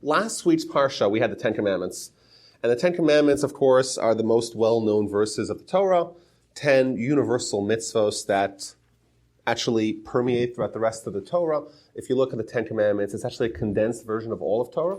last week's Parsha, we had the Ten Commandments. And the Ten Commandments, of course, are the most well-known verses of the Torah, 10 universal mitzvos that actually permeate throughout the rest of the Torah. If you look at the Ten Commandments, it's actually a condensed version of all of Torah.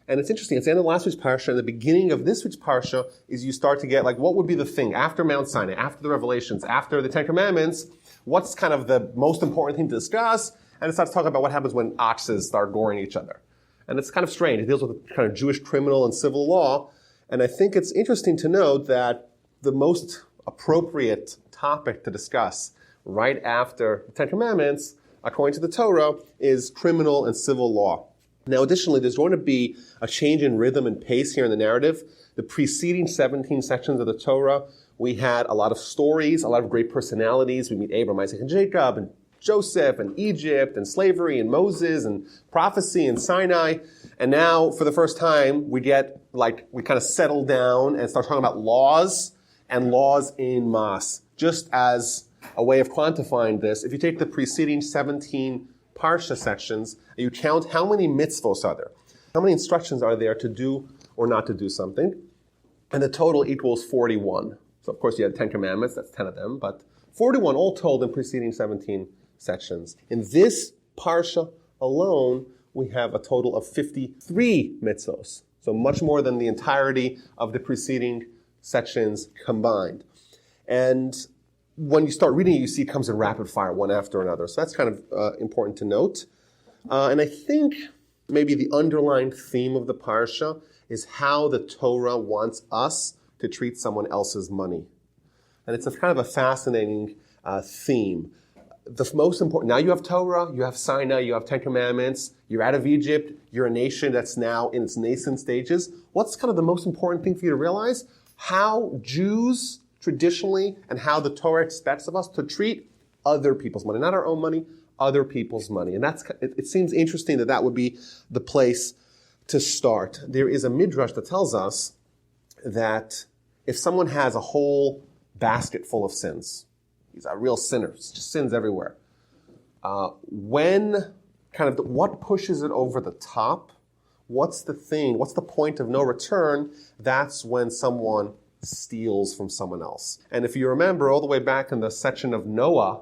And it's interesting, it's the end of last week's Parsha, and the beginning of this week's Parsha is you start to get, like, what would be the thing after Mount Sinai, after the Revelations, after the Ten Commandments, what's kind of the most important thing to discuss? And it starts talking about what happens when oxes start goring each other. And it's kind of strange. It deals with kind of Jewish criminal and civil law. And I think it's interesting to note that the most appropriate topic to discuss right after the Ten Commandments, according to the Torah, is criminal and civil law. Now, additionally, there's going to be a change in rhythm and pace here in the narrative. The preceding 17 sections of the Torah, we had a lot of stories, a lot of great personalities. We meet Abraham, Isaac, and Jacob, and Joseph, and Egypt, and slavery, and Moses, and prophecy, and Sinai. And now, for the first time, we kind of settle down and start talking about laws and laws in Mas. Just as a way of quantifying this, if you take the preceding 17 Parsha sections, and you count how many mitzvos are there, how many instructions are there to do or not to do something, and the total equals 41. So, of course, you had 10 commandments, that's 10 of them, but 41 all told in preceding 17 sections. In this Parsha alone, we have a total of 53 mitzvos, so much more than the entirety of the preceding sections combined. And when you start reading it, you see it comes in rapid fire, one after another. So that's kind of important to note. And I think maybe the underlying theme of the Parsha is how the Torah wants us to treat someone else's money. And it's a kind of a fascinating theme. The most important, now you have Torah, you have Sinai, you have 10 Commandments, you're out of Egypt, you're a nation that's now in its nascent stages. What's kind of the most important thing for you to realize? How Jews traditionally and how the Torah expects of us to treat other people's money, not our own money, other people's money. And it seems interesting that would be the place to start. There is a midrash that tells us that if someone has a whole basket full of sins, these are real sinners, just sins everywhere. What pushes it over the top? What's the thing? What's the point of no return? That's when someone steals from someone else. And if you remember all the way back in the section of Noah,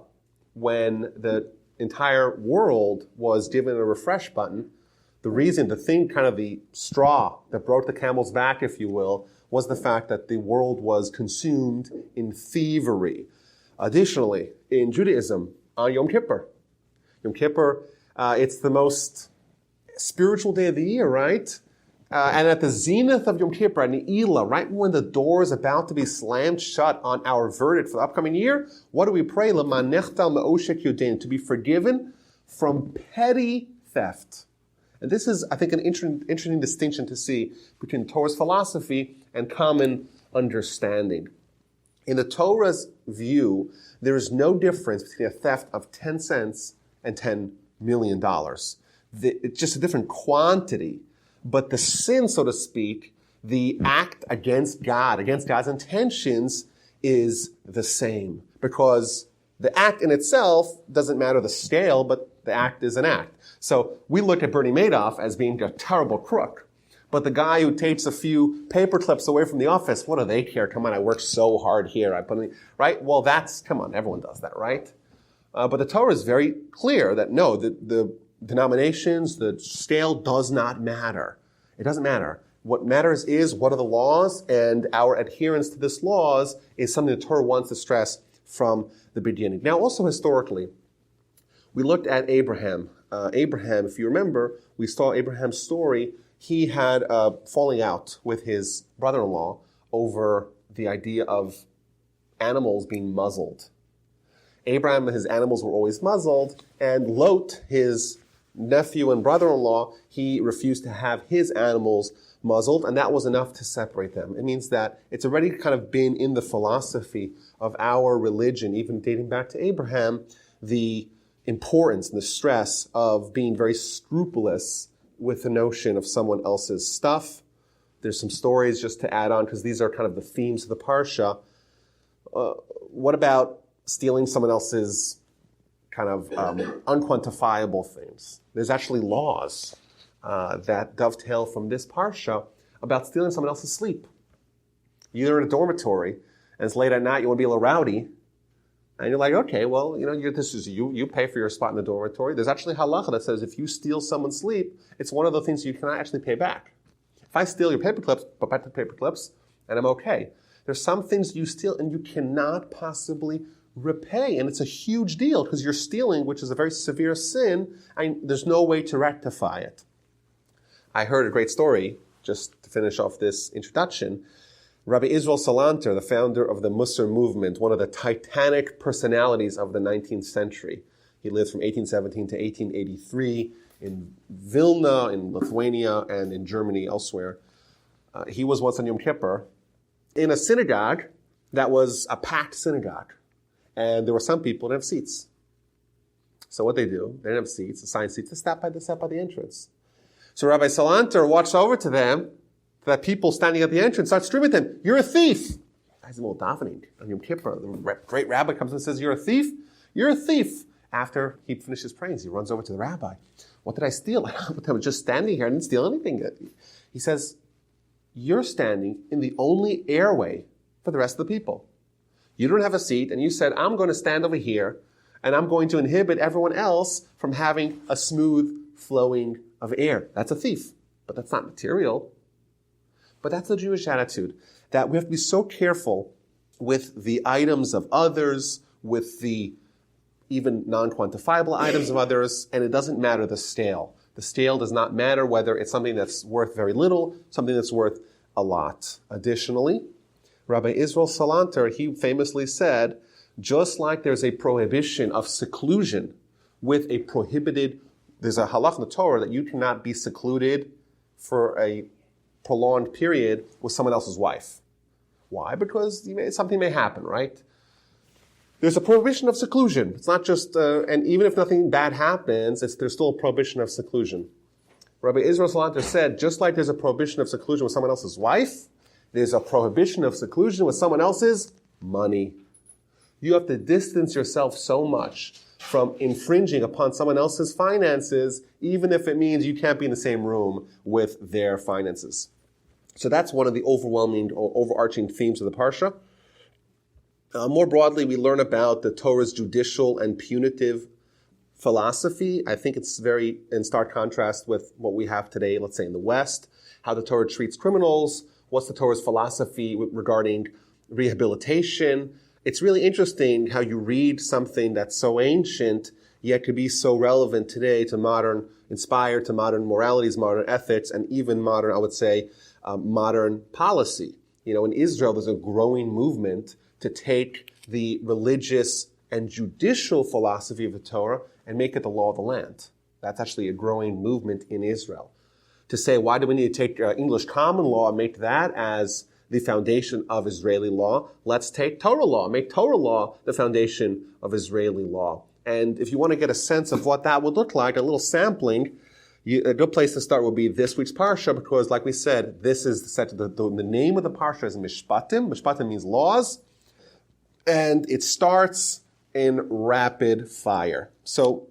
when the entire world was given a refresh button, the straw that broke the camel's back, if you will, was the fact that the world was consumed in thievery. Additionally, in Judaism, on Yom Kippur, it's the most spiritual day of the year, right? And at the zenith of Yom Kippur, at Ne'ilah, right when the door is about to be slammed shut on our verdict for the upcoming year, what do we pray? L'man nechtal me'oshek yodein, to be forgiven from petty theft. And this is, I think, an interesting distinction to see between Torah's philosophy and common understanding. In the Torah's view, there is no difference between a theft of 10 cents and $10 million. It's just a different quantity. But the sin, so to speak, the act against God, against God's intentions, is the same. Because the act in itself doesn't matter the scale, but the act is an act. So we look at Bernie Madoff as being a terrible crook. But the guy who takes a few paper clips away from the office, what do they care? Come on, I worked so hard here. Right? Well, come on, everyone does that, right? But the Torah is very clear that no, the denominations, the scale does not matter. It doesn't matter. What matters is what are the laws, and our adherence to this laws is something the Torah wants to stress from the beginning. Now, also historically, we looked at Abraham. Abraham, if you remember, we saw Abraham's story. He had a falling out with his brother-in-law over the idea of animals being muzzled. Abraham and his animals were always muzzled, and Lot, his nephew and brother-in-law, he refused to have his animals muzzled, and that was enough to separate them. It means that it's already kind of been in the philosophy of our religion, even dating back to Abraham, the importance and the stress of being very scrupulous with the notion of someone else's stuff. There's some stories just to add on, because these are kind of the themes of the Parsha. What about stealing someone else's kind of unquantifiable things? There's actually laws that dovetail from this parsha about stealing someone else's sleep. You're in a dormitory, and it's late at night, you want to be a little rowdy, and you're like, okay, well, you pay for your spot in the dormitory. There's actually halacha that says if you steal someone's sleep, it's one of the things you cannot actually pay back. If I steal your paper clips, but back to the paper clips, and I'm okay. There's some things you steal and you cannot possibly repay, and it's a huge deal because you're stealing, which is a very severe sin, and there's no way to rectify it. I heard a great story, just to finish off this introduction. Rabbi Israel Salanter, the founder of the Musar movement, one of the titanic personalities of the 19th century. He lived from 1817 to 1883 in Vilna, in Lithuania, and in Germany, elsewhere. He was once on Yom Kippur in a synagogue that was a packed synagogue. And there were some people that didn't have seats. So what they do, they didn't have seats, assigned seats, they sat by the entrance. So Rabbi Salanter walks over to them, to that people standing at the entrance, starts screaming at them, "You're a thief!" Guys, a little davening on Yom Kippur. The great rabbi comes and says, "You're a thief? You're a thief!" After he finishes praying, he runs over to the rabbi. "What did I steal? I was just standing here. I didn't steal anything." He says, "You're standing in the only airway for the rest of the people. You don't have a seat, and you said, I'm going to stand over here, and I'm going to inhibit everyone else from having a smooth flowing of air. That's a thief, but that's not material." But that's the Jewish attitude, that we have to be so careful with the items of others, with the even non-quantifiable items of others, and it doesn't matter the scale. The scale does not matter whether it's something that's worth very little, something that's worth a lot. Additionally, Rabbi Israel Salanter, he famously said, just like there's a prohibition of seclusion with a prohibited, there's a halach in the Torah that you cannot be secluded for a prolonged period with someone else's wife. Why? Because something may happen, right? There's a prohibition of seclusion. It's not just, and even if nothing bad happens, there's still a prohibition of seclusion. Rabbi Israel Salanter said, just like there's a prohibition of seclusion with someone else's wife, there's a prohibition of seclusion with someone else's money. You have to distance yourself so much from infringing upon someone else's finances, even if it means you can't be in the same room with their finances. So that's one of the overwhelming or overarching themes of the Parsha. More broadly, we learn about the Torah's judicial and punitive philosophy. I think it's very in stark contrast with what we have today, let's say in the West, how the Torah treats criminals, what's the Torah's philosophy regarding rehabilitation. It's really interesting how you read something that's so ancient, yet could be so relevant today to inspired to modern moralities, modern ethics, and even modern, I would say, modern policy. In Israel, there's a growing movement to take the religious and judicial philosophy of the Torah and make it the law of the land. That's actually a growing movement in Israel. To say, why do we need to take English common law and make that as the foundation of Israeli law? Let's take Torah law, make Torah law the foundation of Israeli law. And if you want to get a sense of what that would look like, a little sampling, a good place to start would be this week's Parsha, because like we said, this is the name of the Parsha is Mishpatim. Mishpatim means laws. And it starts in rapid fire. So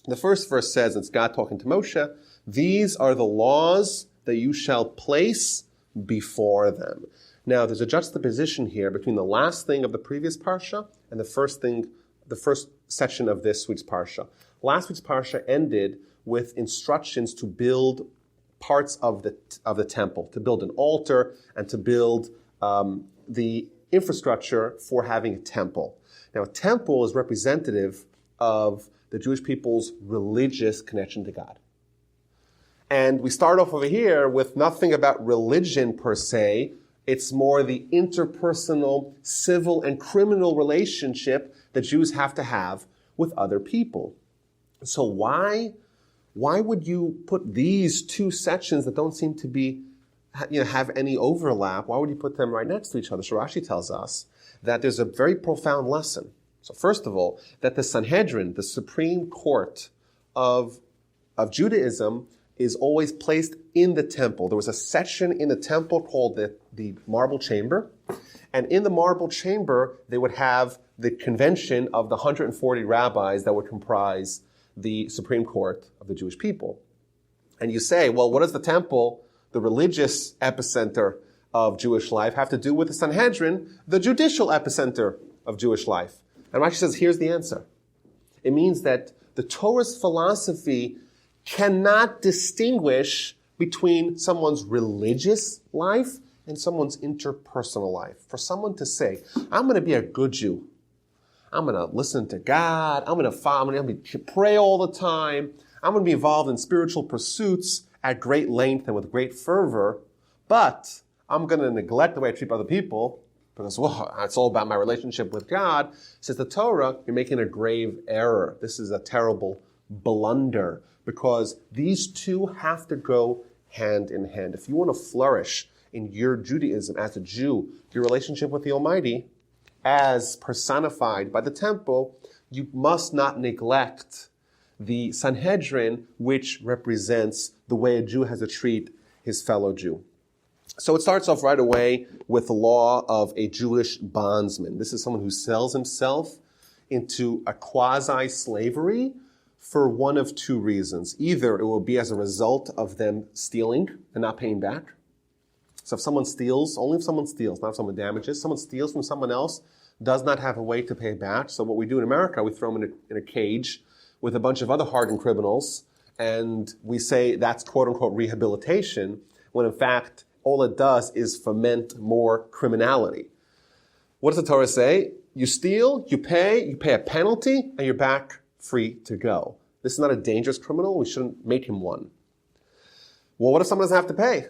the first verse says, it's God talking to Moshe, these are the laws that you shall place before them. Now, there's a juxtaposition here between the last thing of the previous Parsha and the first section of this week's Parsha. Last week's Parsha ended with instructions to build parts of the temple, to build an altar and to build the infrastructure for having a temple. Now, a temple is representative of the Jewish people's religious connection to God. And we start off over here with nothing about religion per se. It's more the interpersonal, civil, and criminal relationship that Jews have to have with other people. So why would you put these two sections that don't seem to be, have any overlap? Why would you put them right next to each other? So Rashi tells us that there's a very profound lesson. So first of all, that the Sanhedrin, the Supreme Court of Judaism, is always placed in the temple. There was a section in the temple called the Marble Chamber. And in the Marble Chamber, they would have the convention of the 140 rabbis that would comprise the Supreme Court of the Jewish people. And you say, well, what does the temple, the religious epicenter of Jewish life, have to do with the Sanhedrin, the judicial epicenter of Jewish life? And Rashi says, here's the answer. It means that the Torah's philosophy cannot distinguish between someone's religious life and someone's interpersonal life. For someone to say, I'm going to be a good Jew. I'm going to listen to God. I'm going to pray all the time. I'm going to be involved in spiritual pursuits at great length and with great fervor. But I'm going to neglect the way I treat other people because, well, it's all about my relationship with God. Says the Torah, you're making a grave error. This is a terrible blunder because these two have to go hand in hand. If you want to flourish in your Judaism as a Jew, your relationship with the Almighty, as personified by the temple, you must not neglect the Sanhedrin, which represents the way a Jew has to treat his fellow Jew. So it starts off right away with the law of a Jewish bondsman. This is someone who sells himself into a quasi-slavery for one of two reasons. Either it will be as a result of them stealing and not paying back. So if someone steals, only if someone steals, not if someone damages, someone steals from someone else, does not have a way to pay back. So what we do in America, we throw them in a cage with a bunch of other hardened criminals, and we say that's quote-unquote rehabilitation, when in fact, all it does is foment more criminality. What does the Torah say? You steal, you pay a penalty, and you're back free to go. This is not a dangerous criminal. We shouldn't make him one. Well, what if someone doesn't have to pay?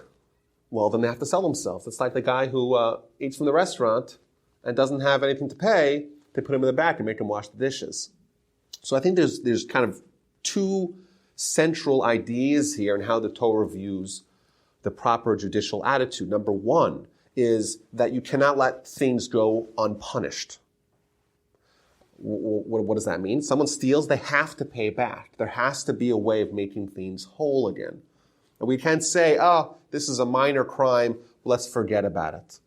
Well, then they have to sell themselves. It's like the guy who eats from the restaurant and doesn't have anything to pay. They put him in the back and make him wash the dishes. So I think there's kind of two central ideas here in how the Torah views the proper judicial attitude. Number one is that you cannot let things go unpunished. What does that mean? Someone steals, they have to pay back. There has to be a way of making things whole again. And we can't say, this is a minor crime, let's forget about it.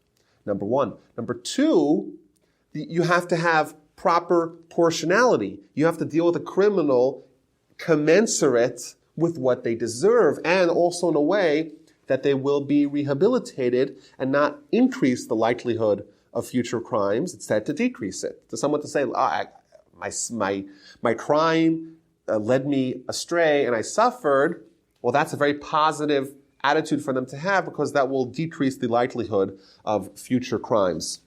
Number one. Number two, you have to have proper proportionality. You have to deal with a criminal commensurate with what they deserve, and also in a way that they will be rehabilitated and not increase the likelihood of future crimes, instead to decrease it. To someone to say, my crime led me astray and I suffered, well, that's a very positive attitude for them to have because that will decrease the likelihood of future crimes.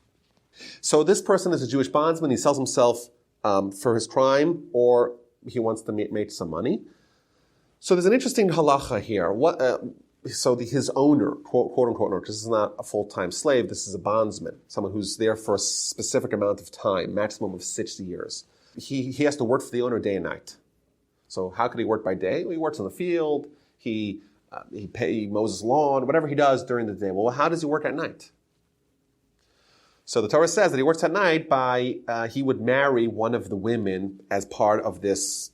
So this person is a Jewish bondsman. He sells himself for his crime, or he wants to make some money. So there's an interesting halacha here. His owner, quote unquote owner, because this is not a full-time slave, this is a bondsman, someone who's there for a specific amount of time, maximum of 60 years. He has to work for the owner day and night. So how could he work by day? Well, he works in the field, he mows his lawn, whatever he does during the day. Well, how does he work at night? So the Torah says that he works at night by, he would marry one of the women as part of this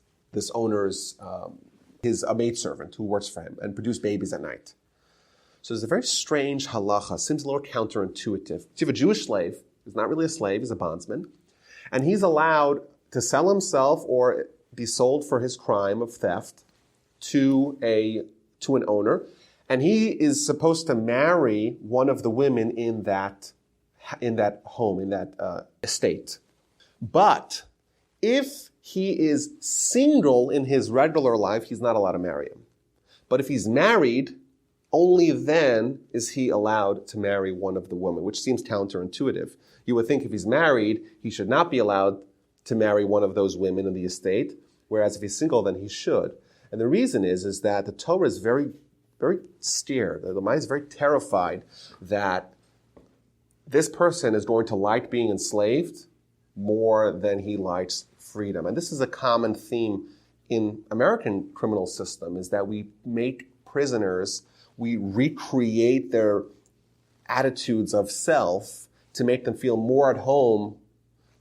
owner's, a maidservant who works for him and produce babies at night. So there's a very strange halacha, seems a little counterintuitive. So you have a Jewish slave, he's not really a slave, he's a bondsman, and he's allowed to sell himself or be sold for his crime of theft to an owner, and he is supposed to marry one of the women in that home, in that estate. But if he is single in his regular life, he's not allowed to marry him. But if he's married, only then is he allowed to marry one of the women, which seems counterintuitive. You would think if he's married, he should not be allowed to marry one of those women in the estate, whereas if he's single, then he should. And the reason is that the Torah is very, very scared. The mind is very terrified that this person is going to like being enslaved more than he likes freedom. And this is a common theme in American criminal system, is that we make prisoners, we recreate their attitudes of self to make them feel more at home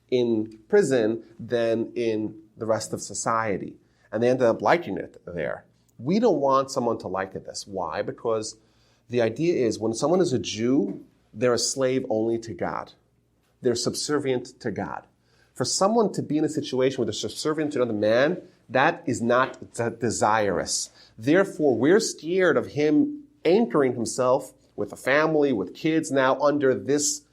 in prison than in the rest of society. And they end up liking it there. We don't want someone to like this. Why? Because the idea is when someone is a Jew, they're a slave only to God. They're subservient to God. For someone to be in a situation where they're subservient to another man that is not desirous. Therefore, we're scared of him anchoring himself with a family, with kids now under this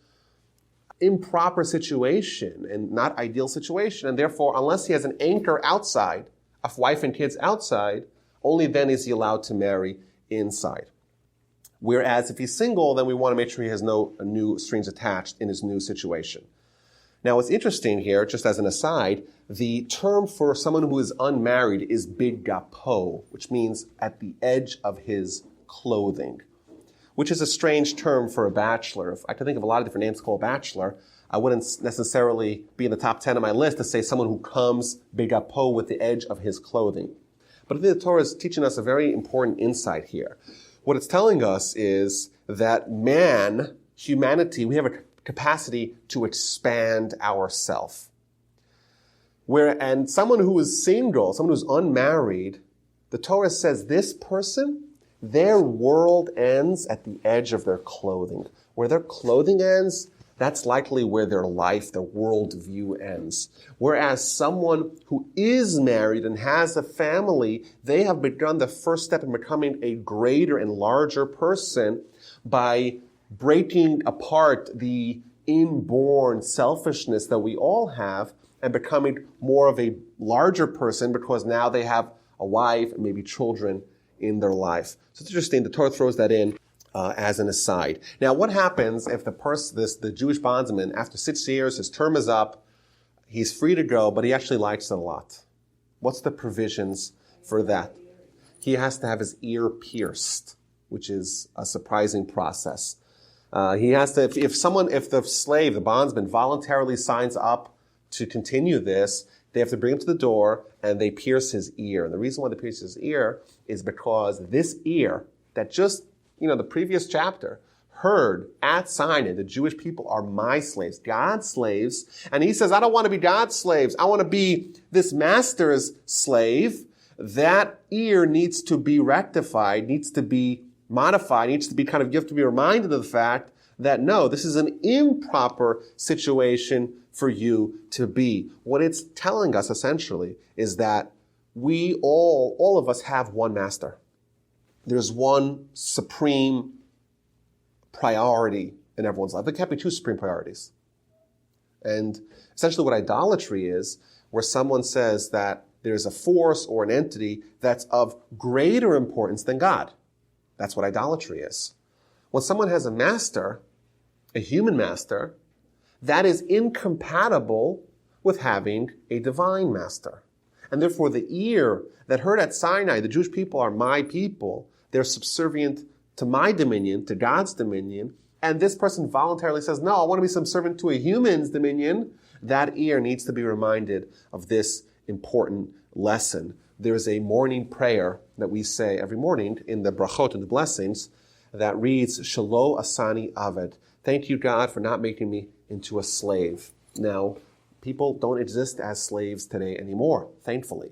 improper situation and not ideal situation. And therefore, unless he has an anchor outside, a wife and kids outside, only then is he allowed to marry inside. Whereas if he's single, then we want to make sure he has no new strings attached in his new situation. Now, what's interesting here, just as an aside, the term for someone who is unmarried is bigapo, which means at the edge of his clothing, which is a strange term for a bachelor. If I could think of a lot of different names to call a bachelor, I wouldn't necessarily be in the top 10 of my list to say someone who comes bigapo with the edge of his clothing. But I think the Torah is teaching us a very important insight here. What it's telling us is that humanity, we have a capacity to expand ourselves. And someone who is single, someone who's unmarried, the Torah says this person, their world ends at the edge of their clothing. Where their clothing ends, that's likely where their life, their worldview ends. Whereas someone who is married and has a family, they have begun the first step in becoming a greater and larger person by breaking apart the inborn selfishness that we all have and becoming more of a larger person because now they have a wife and maybe children in their life. So it's interesting, the Torah throws that in as an aside. Now, what happens if the Jewish bondsman, after 6 years, his term is up, he's free to go, but he actually likes it a lot? What's the provisions for that? He has to have his ear pierced, which is a surprising process. He has to, if the slave, the bondsman, voluntarily signs up to continue this, they have to bring him to the door and they pierce his ear. And the reason why they pierce his ear is because this ear that just, the previous chapter heard at Sinai, the Jewish people are my slaves, God's slaves. And he says, I don't want to be God's slaves. I want to be this master's slave. That ear needs to be rectified, needs to be modified, needs to be you have to be reminded of the fact that no, this is an improper situation for you to be. What it's telling us essentially is that we all of us have one master. There's one supreme priority in everyone's life. There can't be two supreme priorities. And essentially what idolatry is, where someone says that there's a force or an entity that's of greater importance than God. That's what idolatry is. When someone has a master, a human master, that is incompatible with having a divine master. And therefore the ear that heard at Sinai, the Jewish people are my people, they're subservient to my dominion, to God's dominion, and this person voluntarily says, no, I want to be subservient to a human's dominion, that ear needs to be reminded of this important lesson. There's a morning prayer that we say every morning in the brachot and the blessings that reads, Shelo asani aved. Thank you, God, for not making me into a slave. Now, people don't exist as slaves today anymore, thankfully.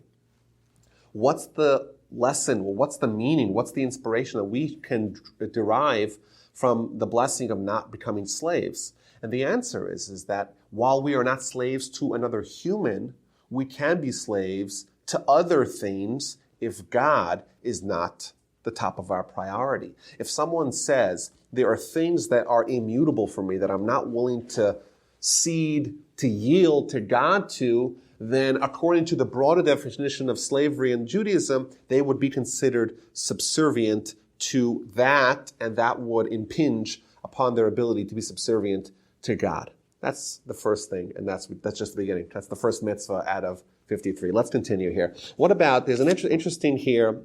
What's the lesson? What's the meaning? What's the inspiration that we can derive from the blessing of not becoming slaves? And the answer is that while we are not slaves to another human, we can be slaves to other things if God is not the top of our priority. If someone says, there are things that are immutable for me that I'm not willing to cede, to yield to God to, then according to the broader definition of slavery in Judaism, they would be considered subservient to that, and that would impinge upon their ability to be subservient to God. That's the first thing, and that's just the beginning. That's the first mitzvah out of 53. Let's continue here. What about, there's an interesting here,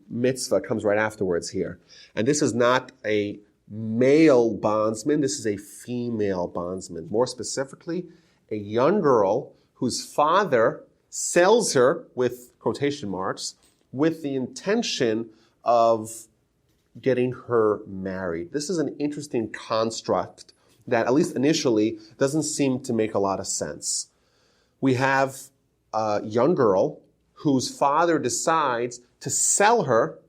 mitzvah comes right afterwards here. And this is not a male bondsman, this is a female bondsman. More specifically, a young girl whose father sells her, with quotation marks, with the intention of getting her married. This is an interesting construct that, at least initially, doesn't seem to make a lot of sense. We have a young girl whose father decides to sell her,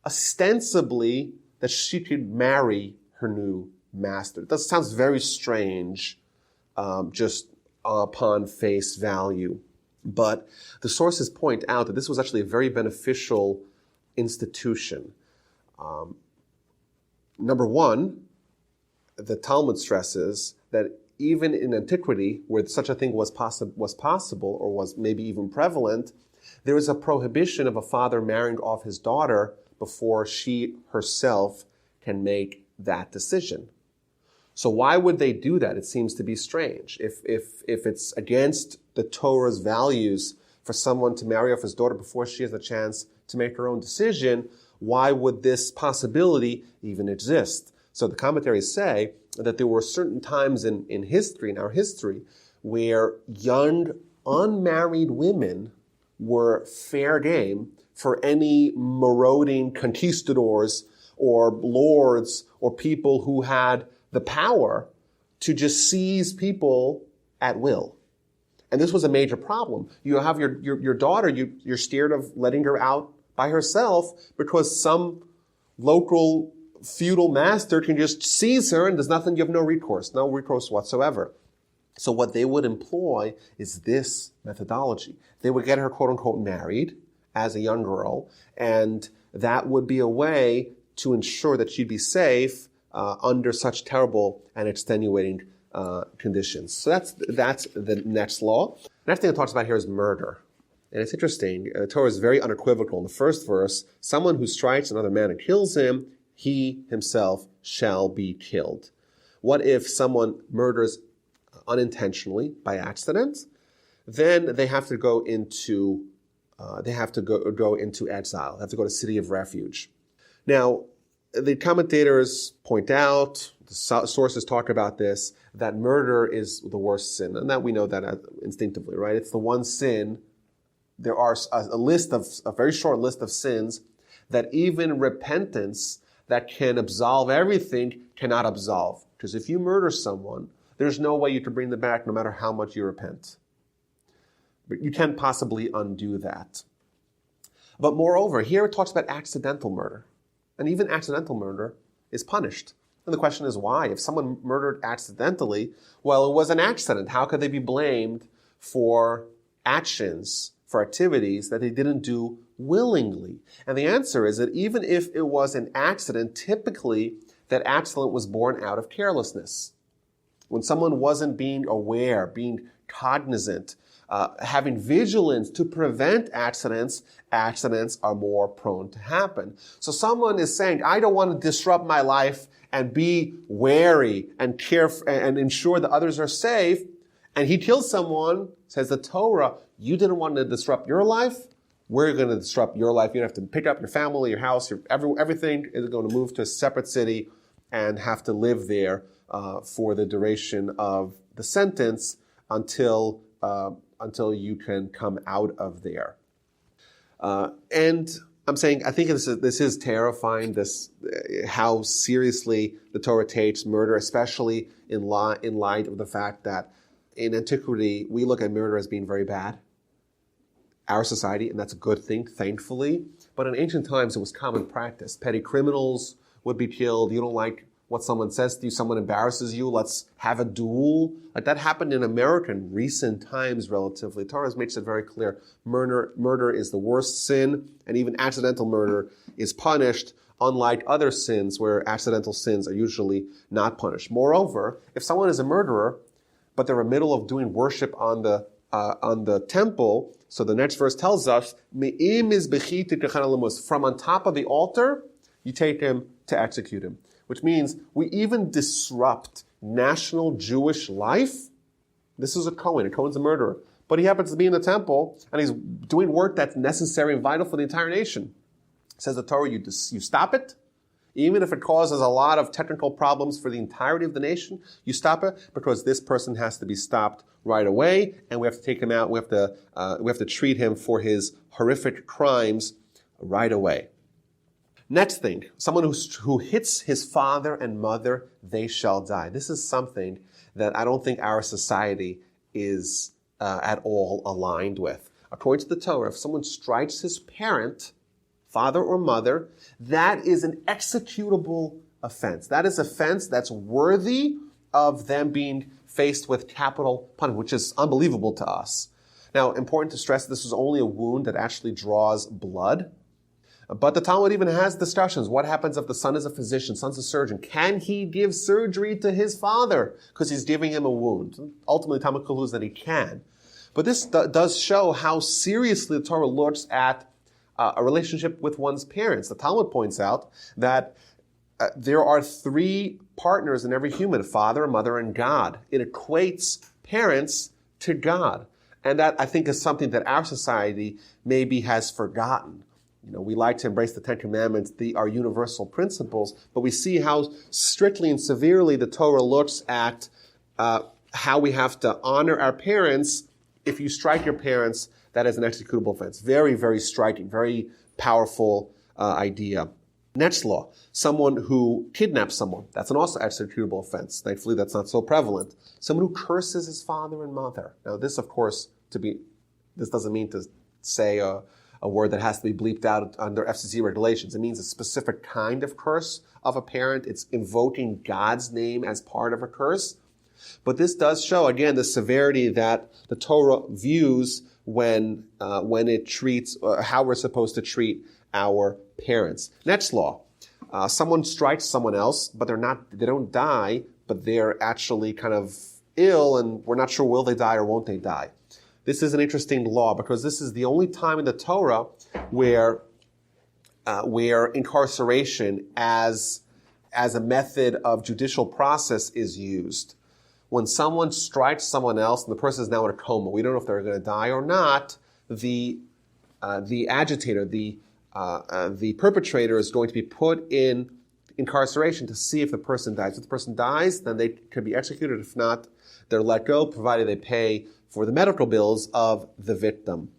ostensibly that she could marry her new master. That sounds very strange, just upon face value. But the sources point out that this was actually a very beneficial institution. Number one, the Talmud stresses that even in antiquity, where such a thing was possible or was maybe even prevalent, there is a prohibition of a father marrying off his daughter before she herself can make that decision. So why would they do that? It seems to be strange. If it's against the Torah's values for someone to marry off his daughter before she has a chance to make her own decision, why would this possibility even exist? So the commentaries say that there were certain times in our history, where young, unmarried women were fair game for any marauding conquistadors or lords or people who had the power to just seize people at will. And this was a major problem. You have your daughter, you're scared of letting her out by herself because some local feudal master can just seize her and there's nothing, you have no recourse whatsoever. So what they would employ is this methodology. They would get her, quote unquote, married as a young girl, and that would be a way to ensure that she'd be safe under such terrible and extenuating conditions. So that's the next law. The next thing it talks about here is murder. And it's interesting. The Torah is very unequivocal. In the first verse, someone who strikes another man and kills him, he himself shall be killed. What if someone murders unintentionally by accident? Then they have to go into exile. They have to go to city of refuge. Now, the commentators point out, the sources talk about this, that murder is the worst sin, and that we know that instinctively, right? It's the one sin. There are a very short list of sins that even repentance that can absolve everything cannot absolve. Because if you murder someone, there's no way you can bring them back no matter how much you repent. But you can't possibly undo that. But moreover, here it talks about accidental murder. And even accidental murder is punished. And the question is why? If someone murdered accidentally, well, it was an accident. How could they be blamed for actions, for activities that they didn't do willingly? And the answer is that even if it was an accident, typically that accident was born out of carelessness. When someone wasn't being aware, being cognizant, having vigilance to prevent accidents are more prone to happen. So someone is saying, I don't want to disrupt my life and be wary and careful and ensure that others are safe. And he kills someone, says the Torah, you didn't want to disrupt your life. We're going to disrupt your life. You have to pick up your family, your house, everything is going to move to a separate city and have to live there for the duration of the sentence until you can come out of there. And I'm saying, I think this is terrifying, how seriously the Torah takes murder, especially in light of the fact that in antiquity, we look at murder as being very bad. Our society, and that's a good thing, thankfully. But in ancient times, it was common practice. Petty criminals would be killed. You don't like what someone says to you, someone embarrasses you, let's have a duel. Like that happened in America in recent times relatively. Torah makes it very clear. Murder is the worst sin, and even accidental murder is punished, unlike other sins where accidental sins are usually not punished. Moreover, if someone is a murderer, but they're in the middle of doing worship on the temple, so the next verse tells us, from on top of the altar, you take him to execute him. Which means we even disrupt national Jewish life. This is a Cohen. A Cohen's a murderer. But he happens to be in the temple, and he's doing work that's necessary and vital for the entire nation. Says the Torah, you stop it. Even if it causes a lot of technical problems for the entirety of the nation, you stop it because this person has to be stopped right away, and we have to take him out. We have to treat him for his horrific crimes right away. Next thing, someone who hits his father and mother, they shall die. This is something that I don't think our society is at all aligned with. According to the Torah, if someone strikes his parent, father or mother, that is an executable offense. That is offense that's worthy of them being faced with capital punishment, which is unbelievable to us. Now, important to stress, this is only a wound that actually draws blood. But the Talmud even has discussions. What happens if the son is a physician, son's a surgeon? Can he give surgery to his father because he's giving him a wound? Ultimately, the Talmud concludes that he can. But this does show how seriously the Torah looks at a relationship with one's parents. The Talmud points out that there are three partners in every human: father, mother, and God. It equates parents to God. And that, I think, is something that our society maybe has forgotten. We like to embrace the Ten Commandments, our universal principles, but we see how strictly and severely the Torah looks at how we have to honor our parents. If you strike your parents, that is an executable offense. Very, very striking, very powerful idea. Next law, someone who kidnaps someone, that's an also executable offense. Thankfully, that's not so prevalent. Someone who curses his father and mother. Now, this, of course, this doesn't mean to say a word that has to be bleeped out under FCC regulations. It means a specific kind of curse of a parent. It's invoking God's name as part of a curse. But this does show, again, the severity that the Torah views when it treats how we're supposed to treat our parents. Next law, someone strikes someone else, but they don't die, but they're actually kind of ill, and we're not sure will they die or won't they die. This is an interesting law because this is the only time in the Torah where incarceration as a method of judicial process is used. When someone strikes someone else and the person is now in a coma, we don't know if they're going to die or not, the agitator, the perpetrator is going to be put in incarceration to see if the person dies. If the person dies, then they could be executed. If not, they're let go, provided they pay for the medical bills of the victim.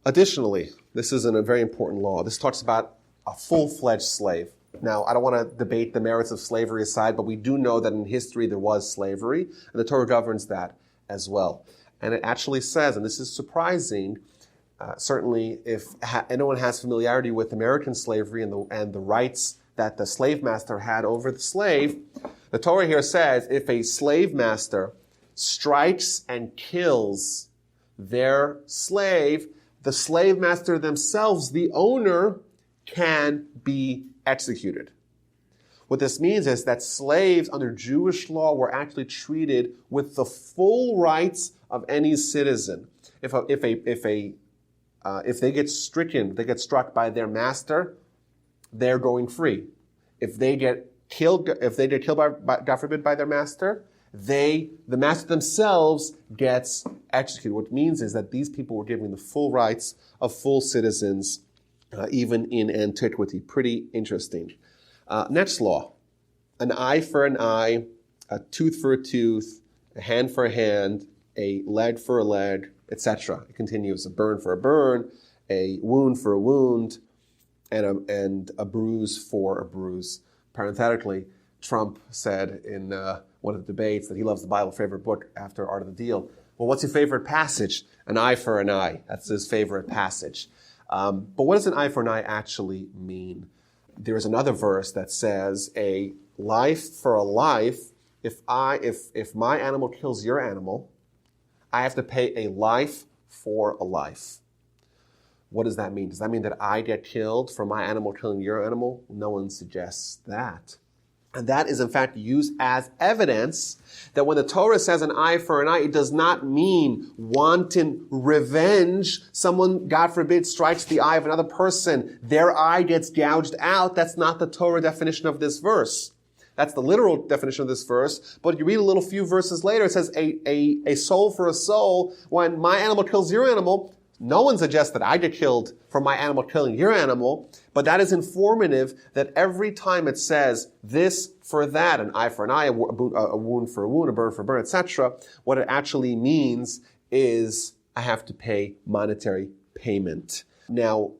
Additionally, this is a very important law. This talks about a full-fledged slave. Now, I don't want to debate the merits of slavery aside, but we do know that in history there was slavery, and the Torah governs that as well. And it actually says, and this is surprising, certainly if anyone has familiarity with American slavery and the rights that the slave master had over the slave, the Torah here says if a slave master strikes and kills their slave, the slave master themselves, the owner, can be executed. What this means is that slaves under Jewish law were actually treated with the full rights of any citizen. If they get struck by their master, they're going free. If they get killed by, God forbid, by their master, the master themselves gets executed. What it means is that these people were given the full rights of full citizens, even in antiquity. Pretty interesting. Next law, an eye for an eye, a tooth for a tooth, a hand for a hand, a leg for a leg, etc. It continues: a burn for a burn, a wound for a wound, and a bruise for a bruise. Parenthetically, Trump said in one of the debates that he loves the Bible, favorite book after Art of the Deal. Well, what's your favorite passage? An eye for an eye. That's his favorite passage. But what does an eye for an eye actually mean? There is another verse that says a life for a life. If my animal kills your animal, I have to pay a life for a life. What does that mean? Does that mean that I get killed for my animal killing your animal? No one suggests that. And that is, in fact, used as evidence that when the Torah says an eye for an eye, it does not mean wanton revenge. Someone, God forbid, strikes the eye of another person. Their eye gets gouged out. That's not the Torah definition of this verse. That's the literal definition of this verse. But you read a few verses later, it says a soul for a soul. When my animal kills your animal, no one suggests that I get killed for my animal killing your animal, but that is informative that every time it says this for that, an eye for an eye, a wound for a wound, a burn for a burn, etc., what it actually means is I have to pay monetary payment. Now,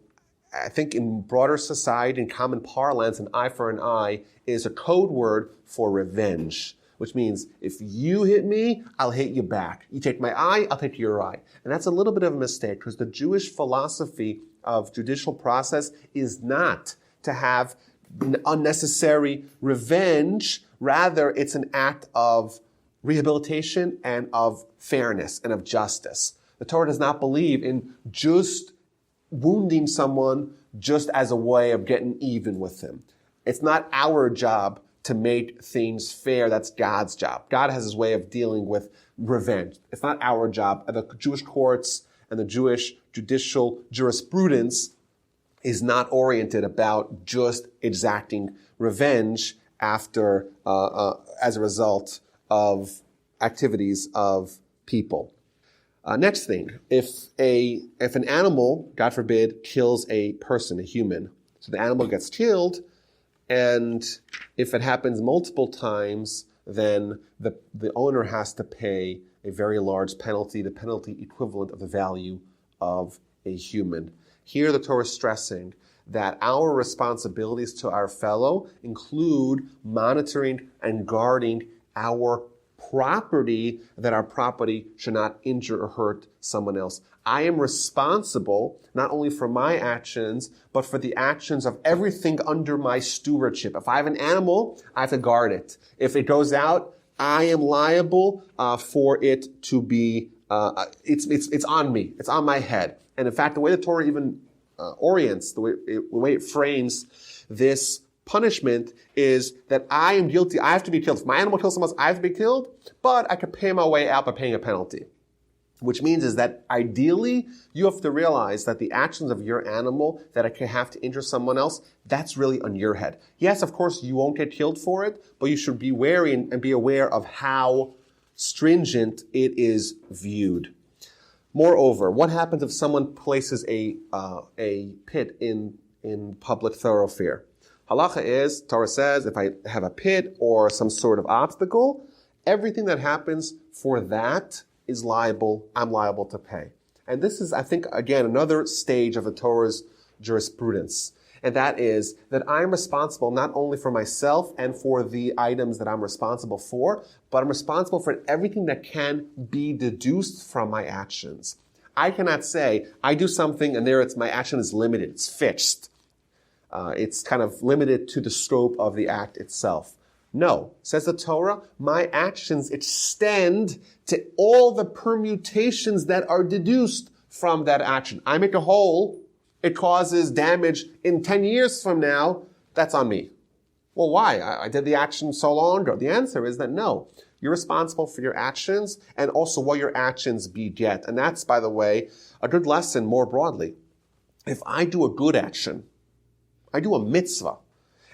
I think in broader society, in common parlance, an eye for an eye is a code word for revenge, which means if you hit me, I'll hit you back. You take my eye, I'll take your eye. And that's a little bit of a mistake because the Jewish philosophy of judicial process is not to have unnecessary revenge. Rather, it's an act of rehabilitation and of fairness and of justice. The Torah does not believe in just wounding someone just as a way of getting even with him. It's not our job to make things fair. That's God's job. God has his way of dealing with revenge. It's not our job. The Jewish courts and the Jewish judicial jurisprudence is not oriented about just exacting revenge after, as a result of activities of people. Next thing, if an animal, God forbid, kills a person, a human, so the animal gets killed, and if it happens multiple times, then the owner has to pay a very large penalty, the penalty equivalent of the value of a human. Here the Torah is stressing that our responsibilities to our fellow include monitoring and guarding our property, that our property should not injure or hurt someone else. I am responsible not only for my actions, but for the actions of everything under my stewardship. If I have an animal, I have to guard it. If it goes out, I am liable for it to be, it's on me. It's on my head. And in fact, the way the Torah even orients, the way it frames this punishment is that I am guilty. I have to be killed. If my animal kills someone else, I have to be killed, but I could pay my way out by paying a penalty. Which means is that ideally, you have to realize that the actions of your animal that it can have to injure someone else, that's really on your head. Yes, of course, you won't get killed for it, but you should be wary and be aware of how stringent it is viewed. Moreover, what happens if someone places a pit in public thoroughfare? Halacha is, Torah says, if I have a pit or some sort of obstacle, everything that happens for that is liable, I'm liable to pay. And this is, I think, again, another stage of the Torah's jurisprudence. And that is that I'm responsible not only for myself and for the items that I'm responsible for, but I'm responsible for everything that can be deduced from my actions. I cannot say, I do something and there my action is limited, it's fixed. It's kind of limited to the scope of the act itself. No, says the Torah, my actions extend to all the permutations that are deduced from that action. I make a hole, it causes damage in 10 years from now, that's on me. Well, why? I did the action so long ago. The answer is that no, you're responsible for your actions and also what your actions beget. And that's, by the way, a good lesson more broadly. If I do a good action, I do a mitzvah,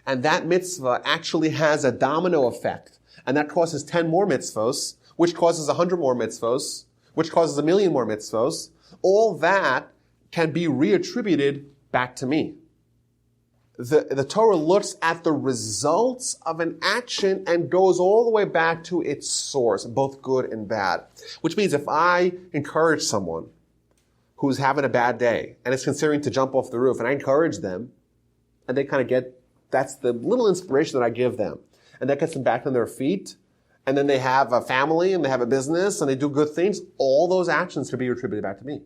and that mitzvah actually has a domino effect, and that causes 10 more mitzvahs, which causes 100 more mitzvahs, which causes 1,000,000 more mitzvahs, all that can be reattributed back to me. The Torah looks at the results of an action and goes all the way back to its source, both good and bad. Which means if I encourage someone who's having a bad day and is considering to jump off the roof, and I encourage them, and they kind of get, that's the little inspiration that I give them. And that gets them back on their feet. And then they have a family and they have a business and they do good things. All those actions can be attributed back to me.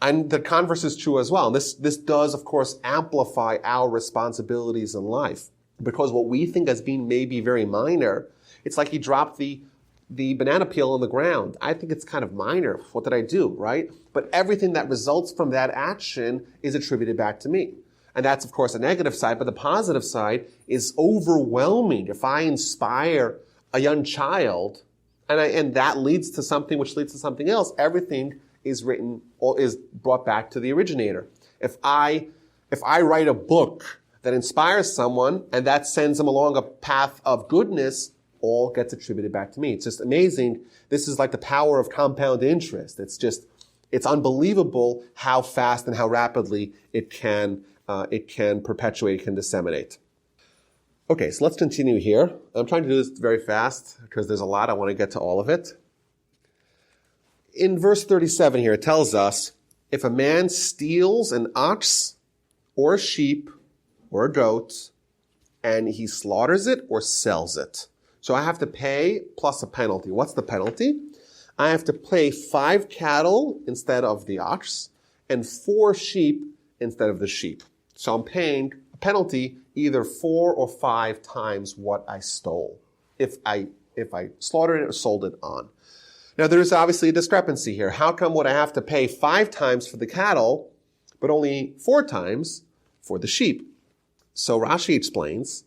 And the converse is true as well. This does, of course, amplify our responsibilities in life. Because what we think as being maybe very minor, it's like you dropped the banana peel on the ground. I think it's kind of minor. What did I do, right? But everything that results from that action is attributed back to me. And that's, of course, a negative side, but the positive side is overwhelming. If I inspire a young child, and that leads to something which leads to something else, everything is written or is brought back to the originator. If I write a book that inspires someone and that sends them along a path of goodness, all gets attributed back to me. It's just amazing. This is like the power of compound interest. It's unbelievable how fast and how rapidly it can perpetuate, it can disseminate. Okay, so let's continue here. I'm trying to do this very fast because there's a lot. I want to get to all of it. In verse 37 here, it tells us, if a man steals an ox or a sheep or a goat and he slaughters it or sells it. So I have to pay plus a penalty. What's the penalty? I have to pay 5 cattle instead of the ox and 4 sheep instead of the sheep. So I'm paying a penalty either 4 or 5 times what I stole if if I slaughtered it or sold it on. Now, there's obviously a discrepancy here. How come would I have to pay 5 times for the cattle, but only 4 times for the sheep? So Rashi explains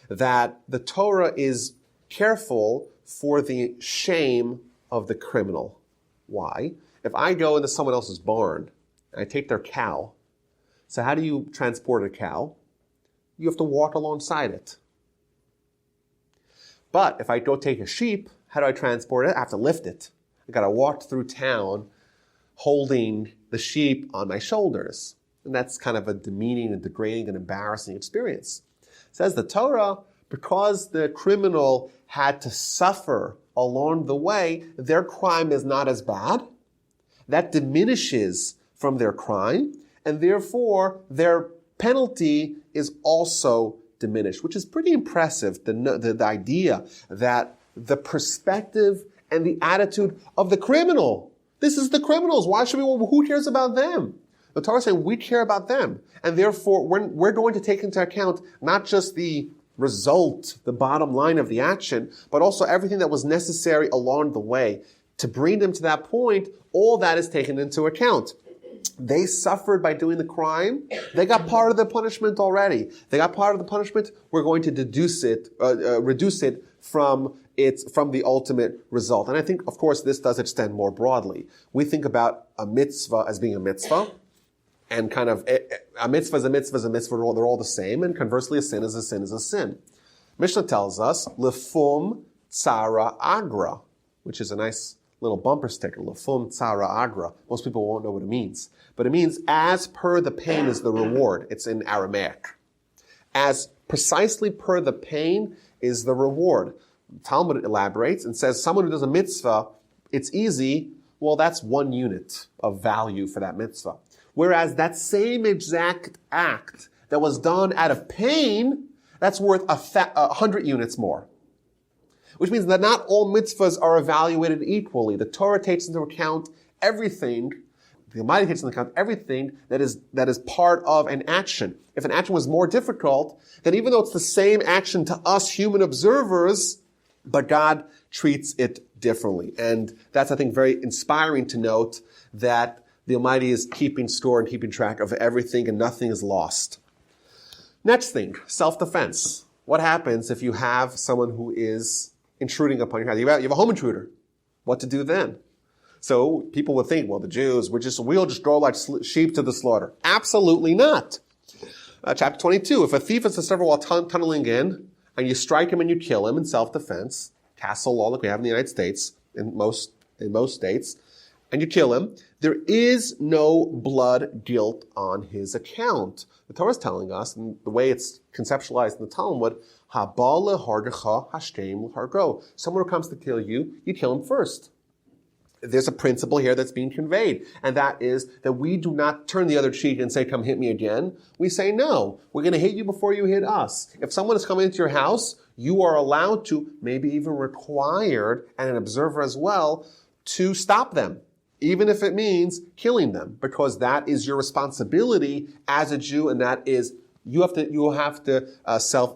that the Torah is careful for the shame of the criminal. Why? If I go into someone else's barn and I take their cow, so how do you transport a cow? You have to walk alongside it. But if I go take a sheep, how do I transport it? I have to lift it. I got to walk through town holding the sheep on my shoulders. And that's kind of a demeaning and degrading and embarrassing experience. It says the Torah, because the criminal had to suffer along the way, their crime is not as bad. That diminishes from their crime, and therefore their penalty is also diminished, which is pretty impressive, the idea that the perspective and the attitude of the criminal. This is the criminals. Why should we? Who cares about them? The Torah is saying we care about them. And therefore, we're going to take into account not just the result, the bottom line of the action, but also everything that was necessary along the way to bring them to that point. All that is taken into account. They suffered by doing the crime. They got part of the punishment already. They got part of the punishment. We're going to reduce it from the ultimate result. And I think, of course, this does extend more broadly. We think about a mitzvah as being a mitzvah, and kind of a mitzvah is a mitzvah is a mitzvah. They're all the same. And conversely, a sin is a sin is a sin. Mishnah tells us lefum tzara agra, which is a nice little bumper sticker. Lefum tzara agra. Most people won't know what it means, but it means as per the pain is the reward. It's in Aramaic. As precisely per the pain is the reward. Talmud elaborates and says someone who does a mitzvah, it's easy. Well, that's 1 unit of value for that mitzvah. Whereas that same exact act that was done out of pain, that's worth 100 units more. Which means that not all mitzvahs are evaluated equally. The Torah takes into account everything, the Almighty takes into account everything that is part of an action. If an action was more difficult, then even though it's the same action to us human observers, but God treats it differently. And that's, I think, very inspiring to note that the Almighty is keeping score and keeping track of everything and nothing is lost. Next thing, self-defense. What happens if you have someone who is intruding upon your house? You have a home intruder. What to do then? So people would think, well, the Jews, we'll just go like sheep to the slaughter. Absolutely not. Chapter 22, if a thief is discovered while tunneling in, and you strike him and you kill him in self-defense, castle law like we have in the United States, in most states, and you kill him, there is no blood guilt on his account. The Torah is telling us, and the way it's conceptualized in the Talmud, someone who comes to kill you, you kill him first. There's a principle here that's being conveyed, and that is that we do not turn the other cheek and say, come hit me again. We say, no, we're going to hit you before you hit us. If someone is coming into your house, you are allowed to, maybe even required, and an observer as well, to stop them, even if it means killing them, because that is your responsibility as a Jew, and that is you have to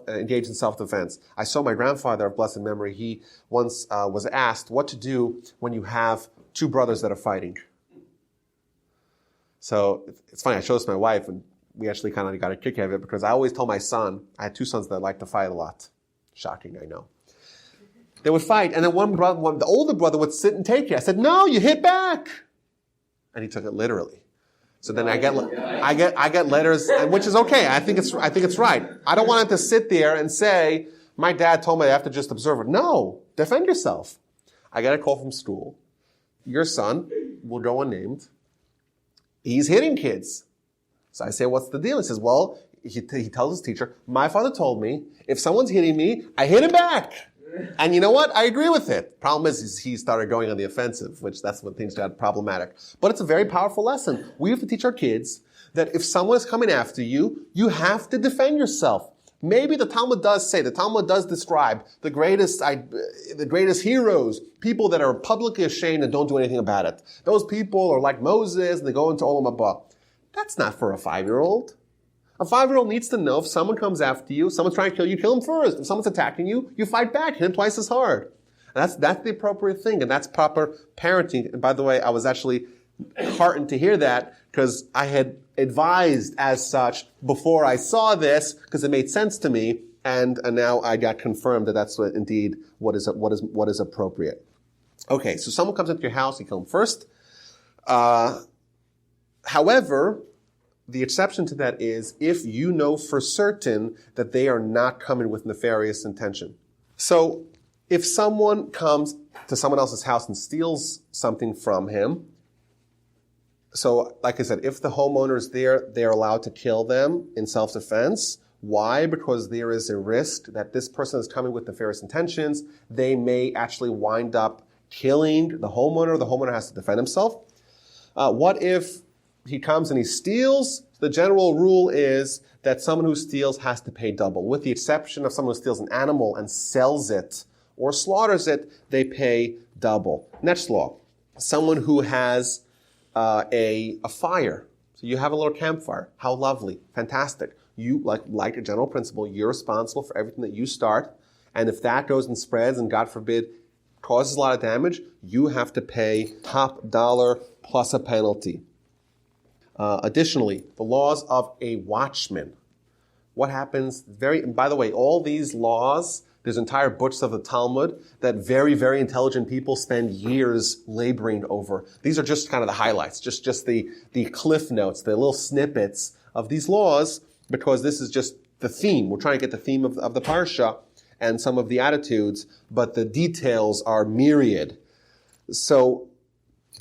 engage in self-defense. I saw my grandfather of blessed memory. He once was asked what to do when you have 2 brothers that are fighting. So it's funny. I showed this to my wife, and we actually kind of got a kick out of it because I always told my son, I had 2 sons that like to fight a lot. Shocking, I know. They would fight, and then the older brother would sit and take it. I said, "No, you hit back," and he took it literally. So then I get letters, which is okay. I think it's right. I don't want him to sit there and say, "My dad told me I have to just observe it." No, defend yourself. I get a call from school. Your son will go unnamed. He's hitting kids. So I say, "What's the deal?" He says, "Well," he tells his teacher, "My father told me if someone's hitting me, I hit him back." And you know what? I agree with it. Problem is he started going on the offensive, which that's when things got problematic. But it's a very powerful lesson. We have to teach our kids that if someone is coming after you, you have to defend yourself. Maybe the Talmud does describe the greatest heroes, people that are publicly ashamed and don't do anything about it. Those people are like Moses and they go into Olam Haba. That's not for a 5-year-old. A 5-year-old needs to know if someone comes after you, someone's trying to kill you, kill him first. If someone's attacking you, you fight back, hit him twice as hard. That's the appropriate thing, and that's proper parenting. And by the way, I was actually heartened to hear that because I had advised as such before I saw this because it made sense to me, and now I got confirmed that that's indeed what is appropriate. Okay, so someone comes into your house, you kill them first. However, the exception to that is if you know for certain that they are not coming with nefarious intention. So if someone comes to someone else's house and steals something from him, so like I said, if the homeowner is there, they're allowed to kill them in self-defense. Why? Because there is a risk that this person is coming with nefarious intentions. They may actually wind up killing the homeowner. The homeowner has to defend himself. What if he comes and he steals? The general rule is that someone who steals has to pay double. With the exception of someone who steals an animal and sells it or slaughters it, they pay double. Next law. Someone who has a fire. So you have a little campfire. How lovely. Fantastic. You, like a general principle, you're responsible for everything that you start. And if that goes and spreads and, God forbid, causes a lot of damage, you have to pay top dollar plus a penalty. Additionally, the laws of a watchman. What happens? And by the way, all these laws, there's entire books of the Talmud that very, very intelligent people spend years laboring over. These are just kind of the highlights, just the cliff notes, the little snippets of these laws, because this is just the theme. We're trying to get the theme of the Parsha and some of the attitudes, but the details are myriad. So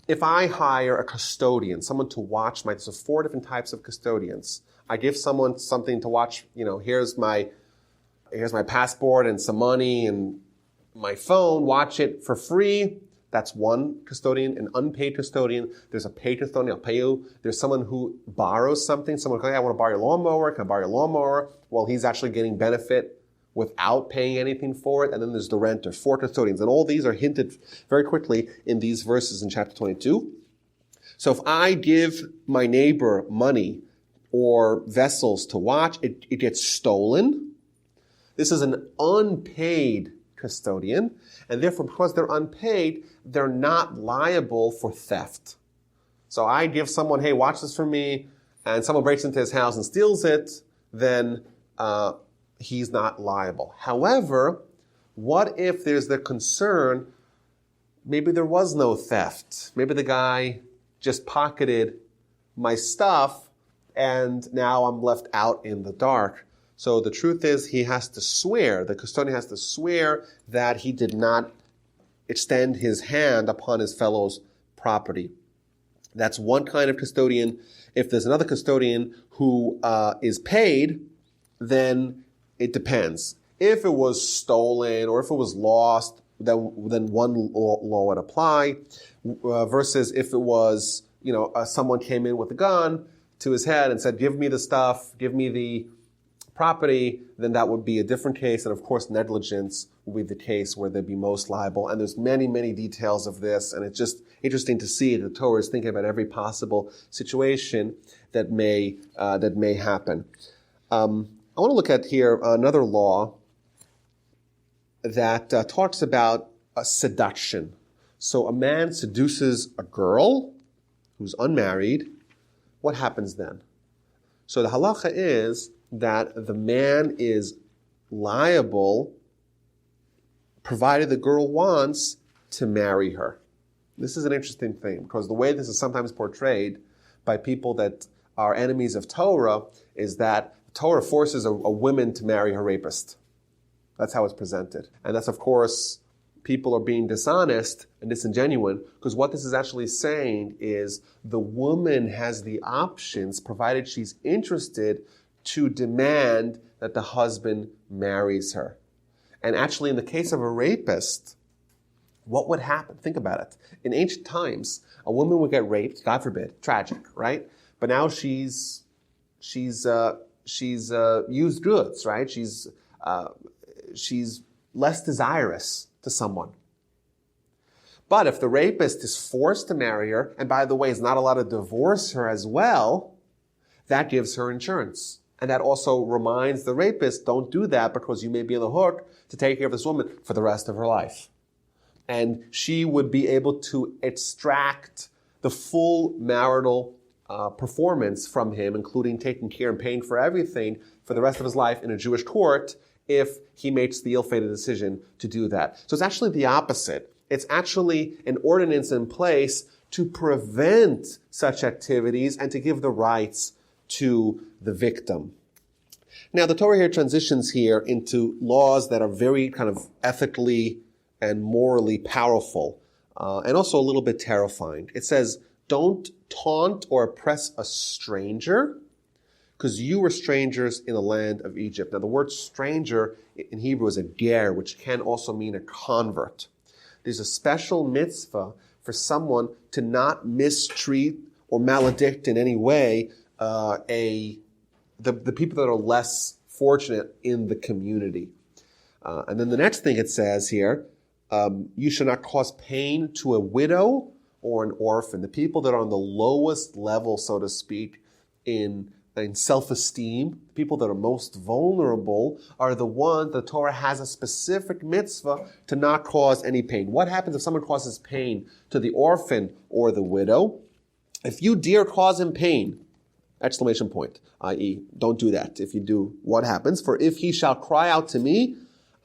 if I hire a custodian, someone to watch there's 4 different types of custodians. I give someone something to watch, here's my passport and some money and my phone, watch it for free. That's one custodian, an unpaid custodian. There's a paid custodian, I'll pay you. There's someone who borrows something. Someone goes, hey, I want to borrow your lawnmower. Can I borrow your lawnmower? Well, he's actually getting benefit without paying anything for it. And then there's the renter, 4 custodians. And all these are hinted very quickly in these verses in chapter 22. So if I give my neighbor money or vessels to watch, it gets stolen. This is an unpaid custodian. And therefore, because they're unpaid, they're not liable for theft. So I give someone, hey, watch this for me, and someone breaks into his house and steals it, then he's not liable. However, what if there's the concern, maybe there was no theft. Maybe the guy just pocketed my stuff, and now I'm left out in the dark. So the truth is he has to swear, the custodian has to swear that he did not extend his hand upon his fellow's property. That's one kind of custodian. If there's another custodian who is paid, then it depends. If it was stolen or if it was lost, then one law would apply, versus if it was, someone came in with a gun to his head and said, give me the stuff, give me the property, then that would be a different case. And of course, negligence will be the case where they'd be most liable. And there's many, many details of this. And it's just interesting to see that the Torah is thinking about every possible situation that may happen. I want to look at here another law that talks about seduction. So a man seduces a girl who's unmarried. What happens then? So the halacha is that the man is liable provided the girl wants to marry her. This is an interesting thing because the way this is sometimes portrayed by people that are enemies of Torah is that Torah forces a woman to marry her rapist. That's how it's presented. And that's, of course, people are being dishonest and disingenuous because what this is actually saying is the woman has the options, provided she's interested, to demand that the husband marries her. And actually, in the case of a rapist, what would happen? Think about it. In ancient times, a woman would get raped, God forbid, tragic, right? But now she's used goods, right? She's less desirous to someone. But if the rapist is forced to marry her, and by the way, is not allowed to divorce her as well, that gives her insurance. And that also reminds the rapist, don't do that because you may be on the hook to take care of this woman for the rest of her life. and she would be able to extract the full marital performance from him, including taking care and paying for everything for the rest of his life in a Jewish court if he makes the ill-fated decision to do that. So it's actually the opposite. It's actually an ordinance in place to prevent such activities and to give the rights to the victim. Now, the Torah here transitions here into laws that are very kind of ethically and morally powerful, and also a little bit terrifying. It says, don't taunt or oppress a stranger, because you were strangers in the land of Egypt. Now, the word stranger in Hebrew is a ger, which can also mean a convert. There's a special mitzvah for someone to not mistreat or maledict in any way the people that are less fortunate in the community. And then the next thing it says here, you should not cause pain to a widow or an orphan. The people that are on the lowest level, so to speak, in self-esteem, people that are most vulnerable are the ones the Torah has a specific mitzvah to not cause any pain. What happens if someone causes pain to the orphan or the widow? If you dare cause him pain, exclamation point, i.e., don't do that. If you do, what happens? For if he shall cry out to me,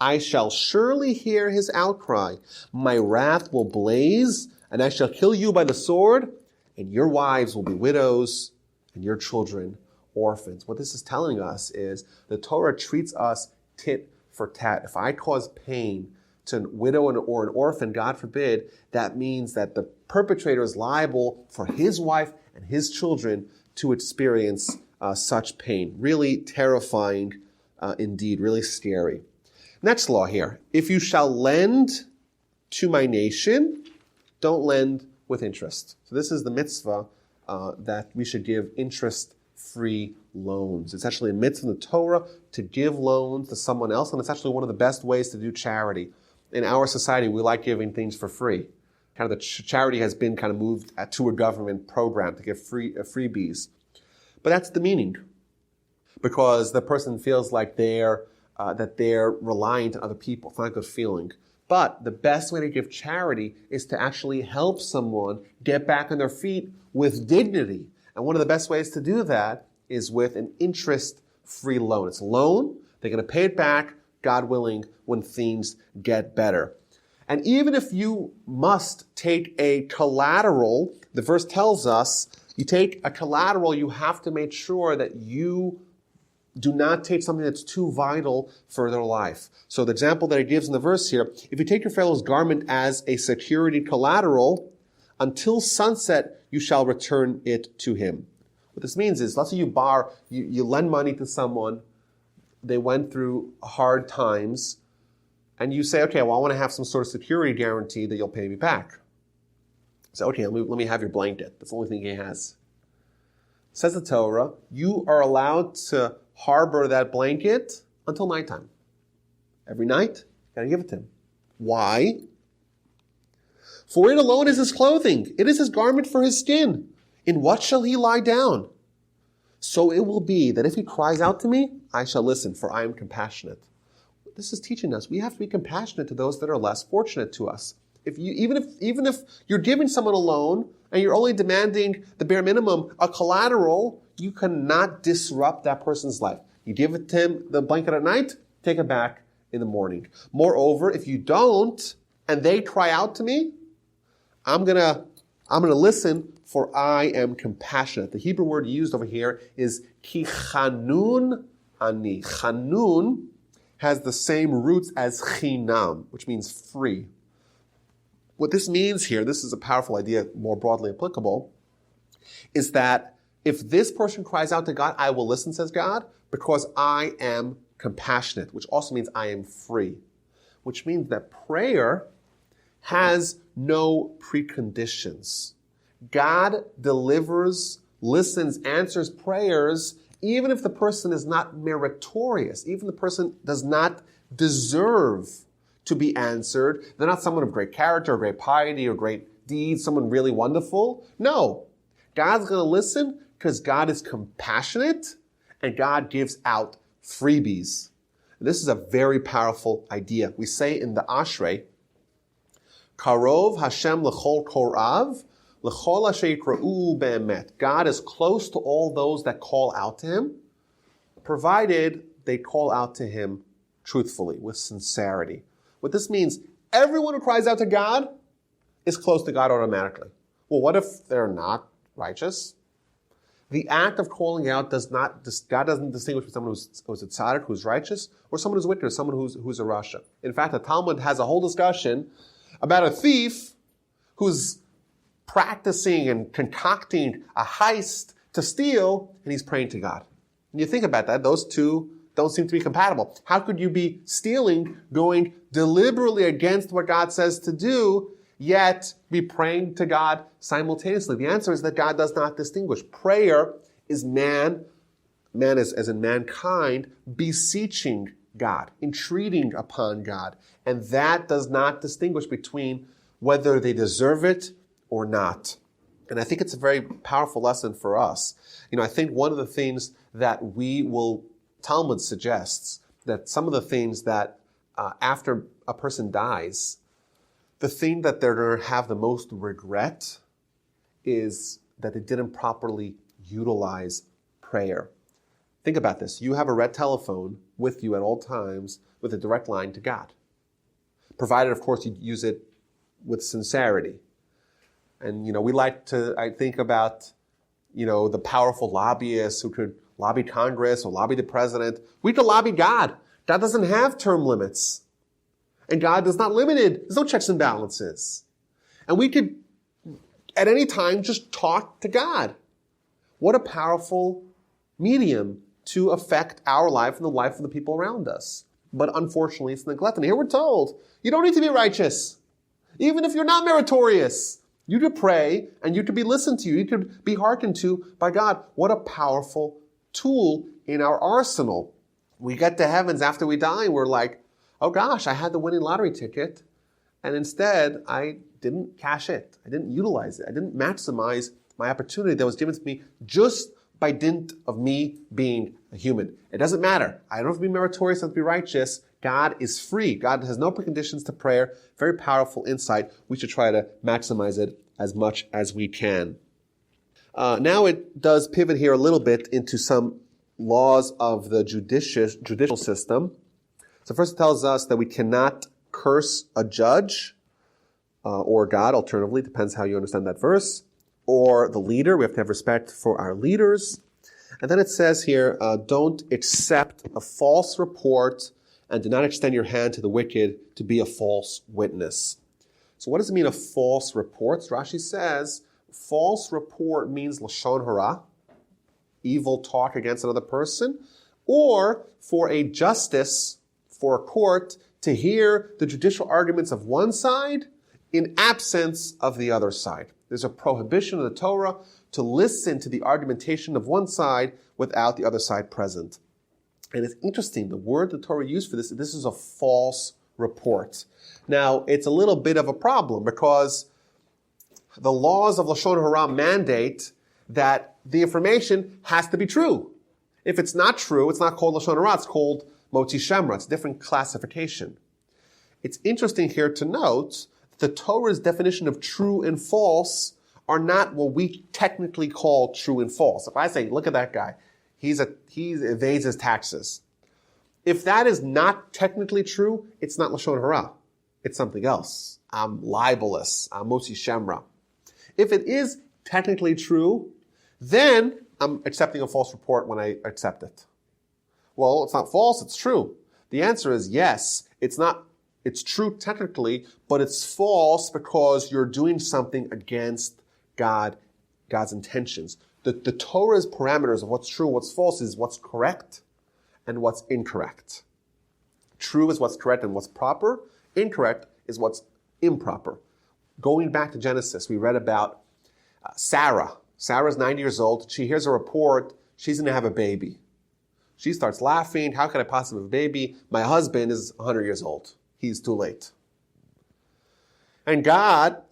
I shall surely hear his outcry. My wrath will blaze, and I shall kill you by the sword, and your wives will be widows, and your children orphans. What this is telling us is the Torah treats us tit for tat. If I cause pain to a widow or an orphan, God forbid, that means that the perpetrator is liable for his wife and his children to experience such pain. Really terrifying indeed, really scary. Next law here. If you shall lend to my nation, don't lend with interest. So this is the mitzvah that we should give interest-free loans. It's actually a mitzvah in the Torah to give loans to someone else, and it's actually one of the best ways to do charity. In our society, we like giving things for free. Kind of the charity has been kind of moved to a government program to give freebies. But that's the meaning, because the person feels like they're reliant on other people. It's not a good feeling. But the best way to give charity is to actually help someone get back on their feet with dignity. And one of the best ways to do that is with an interest-free loan. It's a loan. They're going to pay it back, God willing, when things get better. And even if you must take a collateral, the verse tells us, you take a collateral, you have to make sure that you do not take something that's too vital for their life. So the example that it gives in the verse here, if you take your fellow's garment as a security collateral, until sunset you shall return it to him. What this means is, let's say you lend money to someone, they went through hard times, and you say, okay, well, I want to have some sort of security guarantee that you'll pay me back. So, okay, let me have your blanket. That's the only thing he has. Says the Torah, you are allowed to harbor that blanket until nighttime. Every night, you got to give it to him. Why? For it alone is his clothing. It is his garment for his skin. In what shall he lie down? So it will be that if he cries out to me, I shall listen, for I am compassionate. This is teaching us we have to be compassionate to those that are less fortunate to us. Even if you're giving someone a loan and you're only demanding the bare minimum, a collateral, you cannot disrupt that person's life. You give it to him, the blanket at night, take it back in the morning. Moreover, if you don't, and they cry out to me, I'm gonna listen, for I am compassionate. The Hebrew word used over here is ki chanun ani. Chanun has the same roots as chinam, which means free. What this means here, this is a powerful idea, more broadly applicable, is that if this person cries out to God, I will listen, says God, because I am compassionate, which also means I am free, which means that prayer has no preconditions. God delivers, listens, answers prayers, even if the person is not meritorious, even if the person does not deserve to be answered. They're not someone of great character, or great piety, or great deeds, someone really wonderful. No. God's going to listen because God is compassionate and God gives out freebies. And this is a very powerful idea. We say in the Ashrei, Karov Hashem l'chol korav, l'chol asher yikra'u be'emet. God is close to all those that call out to him, provided they call out to him truthfully, with sincerity. What this means, everyone who cries out to God is close to God automatically. Well, what if they're not righteous? The act of calling out God doesn't distinguish between someone who's a tzaddik, who's righteous, or someone who's wicked, someone who's a rasha. In fact, the Talmud has a whole discussion about a thief who's practicing and concocting a heist to steal, and he's praying to God. And you think about that, those two don't seem to be compatible. How could you be stealing, going deliberately against what God says to do, yet be praying to God simultaneously? The answer is that God does not distinguish. Prayer is man as in mankind, beseeching God, entreating upon God. And that does not distinguish between whether they deserve it or not. And I think it's a very powerful lesson for us. I think one of the things that Talmud suggests that some of the things that after a person dies, the thing that they're going to have the most regret is that they didn't properly utilize prayer. Think about this. You have a red telephone with you at all times with a direct line to God. Provided, of course, you use it with sincerity. And, we like to, I think about, the powerful lobbyists who could lobby Congress or lobby the president. We could lobby God. God doesn't have term limits. And God is not limited. There's no checks and balances. And we could, at any time, just talk to God. What a powerful medium to affect our life and the life of the people around us. But unfortunately, it's neglected. And here we're told, you don't need to be righteous. Even if you're not meritorious. You could pray and you could be listened to. You could be hearkened to by God. What a powerful tool in our arsenal. We get to heavens after we die and we're like, oh gosh, I had the winning lottery ticket, and instead I didn't cash it. I didn't utilize it. I didn't maximize my opportunity that was given to me just by dint of me being a human. It doesn't matter. I don't have to be meritorious, I don't have to be righteous. God is free. God has no preconditions to prayer. Very powerful insight. We should try to maximize it as much as we can. Now it does pivot here a little bit into some laws of the judicial system. So first it tells us that we cannot curse a judge or God, alternatively, depends how you understand that verse, or the leader. We have to have respect for our leaders. And then it says here, don't accept a false report and do not extend your hand to the wicked to be a false witness. So what does it mean, a false report? Rashi says, false report means lashon hara, evil talk against another person, or for a justice, for a court, to hear the judicial arguments of one side in absence of the other side. There's a prohibition in the Torah to listen to the argumentation of one side without the other side present. And it's interesting, the word the Torah used for this is a false report. Now, it's a little bit of a problem because the laws of Lashon Hara mandate that the information has to be true. If it's not true, it's not called Lashon Hara, it's called Motzi Shemra. It's a different classification. It's interesting here to note the Torah's definition of true and false are not what we technically call true and false. If I say, look at that guy, he evades his taxes. If that is not technically true, it's not Lashon Hara. It's something else. I'm libelous. I'm Motzi Shemra. If it is technically true, then I'm accepting a false report when I accept it. Well, it's not false, it's true. The answer is yes, it's true technically, but it's false because you're doing something against God's intentions. The Torah's parameters of what's true and what's false is what's correct and what's incorrect. True is what's correct and what's proper. Incorrect is what's improper. Going back to Genesis, we read about Sarah. Sarah's 90 years old. She hears a report. She's going to have a baby. She starts laughing. How could I possibly have a baby? My husband is 100 years old. He's too late. And God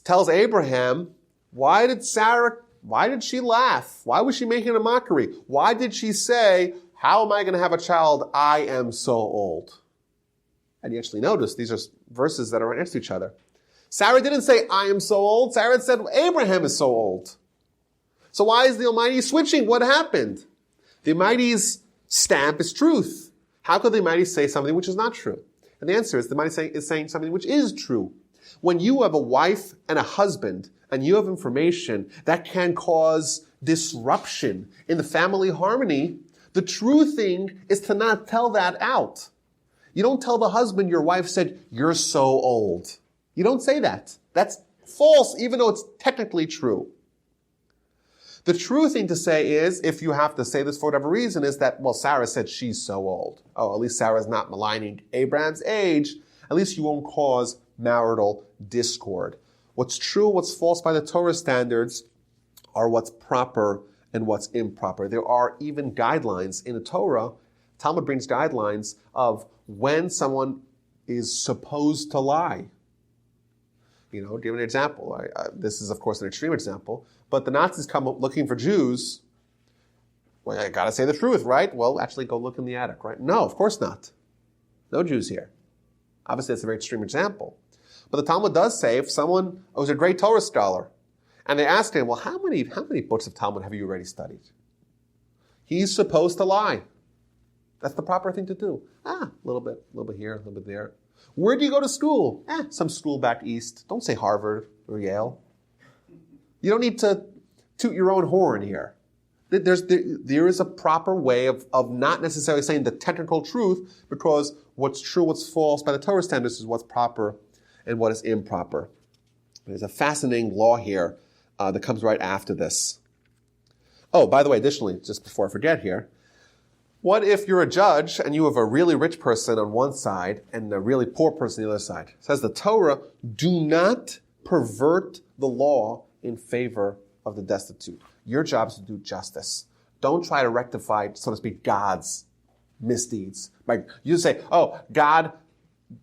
tells Abraham, why did she laugh? Why was she making a mockery? Why did she say, how am I going to have a child? I am so old. And you actually notice these are verses that are right next to each other. Sarah didn't say, I am so old. Sarah said, Abraham is so old. So why is the Almighty switching? What happened? The Almighty's stamp is truth. How could the Almighty say something which is not true? And the answer is the Almighty is saying something which is true. When you have a wife and a husband, and you have information that can cause disruption in the family harmony, the true thing is to not tell that out. You don't tell the husband your wife said, you're so old. You don't say that. That's false, even though it's technically true. The true thing to say is, if you have to say this for whatever reason, is that, well, Sarah said she's so old. Oh, at least Sarah's not maligning Abraham's age. At least you won't cause marital discord. What's true, what's false by the Torah standards are what's proper and what's improper. There are even guidelines in the Torah. Talmud brings guidelines of when someone is supposed to lie. You know, give an example. This is, of course, an extreme example, but the Nazis come looking for Jews. Well, I gotta say the truth, right? Well, actually go look in the attic, right? No, of course not. No Jews here. Obviously, that's a very extreme example. But the Talmud does say if someone was a great Torah scholar, and they asked him, well, how many books of Talmud have you already studied? He's supposed to lie. That's the proper thing to do. A little bit here, a little bit there. Where do you go to school? Some school back east. Don't say Harvard or Yale. You don't need to toot your own horn here. There is a proper way of not necessarily saying the technical truth, because what's true, what's false by the Torah standards is what's proper and what is improper. There's a fascinating law here that comes right after this. Oh, by the way, additionally, just before I forget here, what if you're a judge and you have a really rich person on one side and a really poor person on the other side? It says the Torah, do not pervert the law in favor of the destitute. Your job is to do justice. Don't try to rectify, so to speak, God's misdeeds. Like you say, oh, God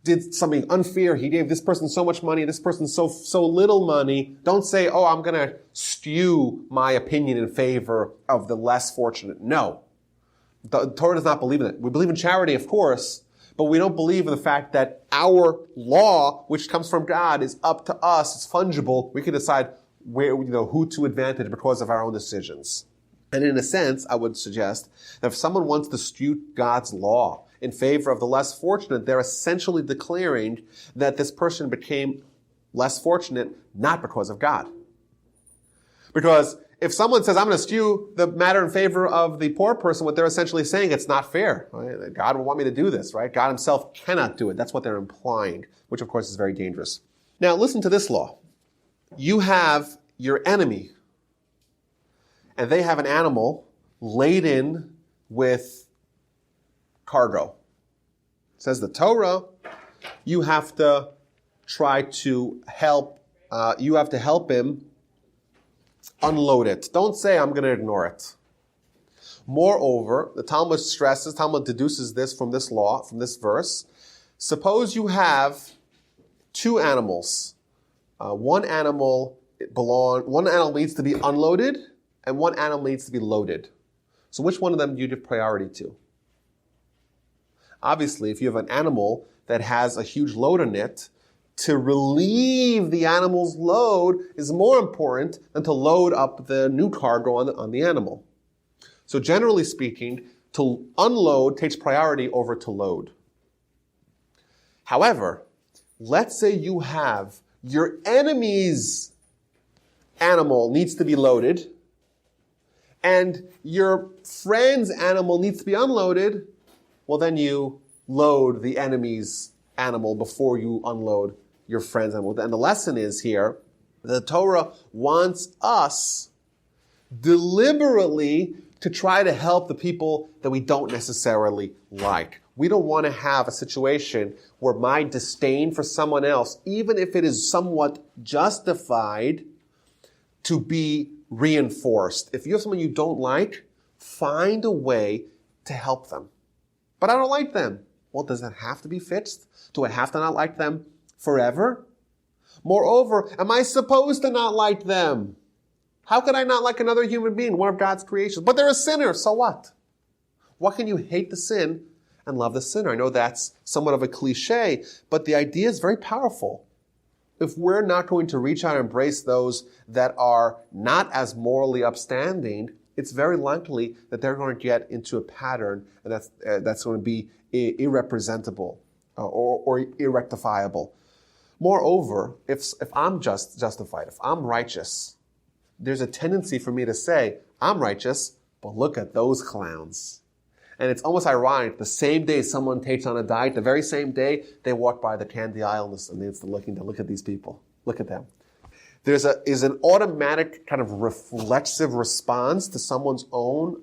did something unfair. He gave this person so much money, this person so little money. Don't say, oh, I'm going to skew my opinion in favor of the less fortunate. No. The Torah does not believe in it. We believe in charity, of course, but we don't believe in the fact that our law, which comes from God, is up to us. It's fungible. We can decide who to advantage because of our own decisions. And in a sense, I would suggest that if someone wants to skew God's law in favor of the less fortunate, they're essentially declaring that this person became less fortunate not because of God. Because if someone says, I'm going to skew the matter in favor of the poor person, what they're essentially saying, it's not fair. Right? God will want me to do this, right? God himself cannot do it. That's what they're implying, which of course is very dangerous. Now listen to this law. You have your enemy, and they have an animal laden with cargo. It says the Torah, you have to try to help him unload it. Don't say, I'm going to ignore it. Moreover, the Talmud deduces this from this law, from this verse. Suppose you have two animals. One animal needs to be unloaded, and one animal needs to be loaded. So which one of them do you give priority to? Obviously, if you have an animal that has a huge load on it, to relieve the animal's load is more important than to load up the new cargo on the animal. So generally speaking, to unload takes priority over to load. However, let's say you have your enemy's animal needs to be loaded, and your friend's animal needs to be unloaded. Well, then you load the enemy's animal before you unload your friend's animal. And the lesson is here, the Torah wants us deliberately to try to help the people that we don't necessarily like. We don't want to have a situation where my disdain for someone else, even if it is somewhat justified, to be reinforced. If you have someone you don't like, find a way to help them. But I don't like them. Well, does that have to be fixed? Do I have to not like them forever? Moreover, am I supposed to not like them? How could I not like another human being, one of God's creations? But they're a sinner, so what? What can you hate the sin and love the sinner? I know that's somewhat of a cliche, but the idea is very powerful. if we're not going to reach out and embrace those that are not as morally upstanding, it's very likely that they're going to get into a pattern, and that's going to be irrepresentable or irrectifiable. Moreover, if I'm justified, if I'm righteous, there's a tendency for me to say, I'm righteous, but look at those clowns. And it's almost ironic. The same day someone takes on a diet, the very same day they walk by the candy aisle and they're looking to look at these people. Look at them. There's an automatic kind of reflexive response to someone's own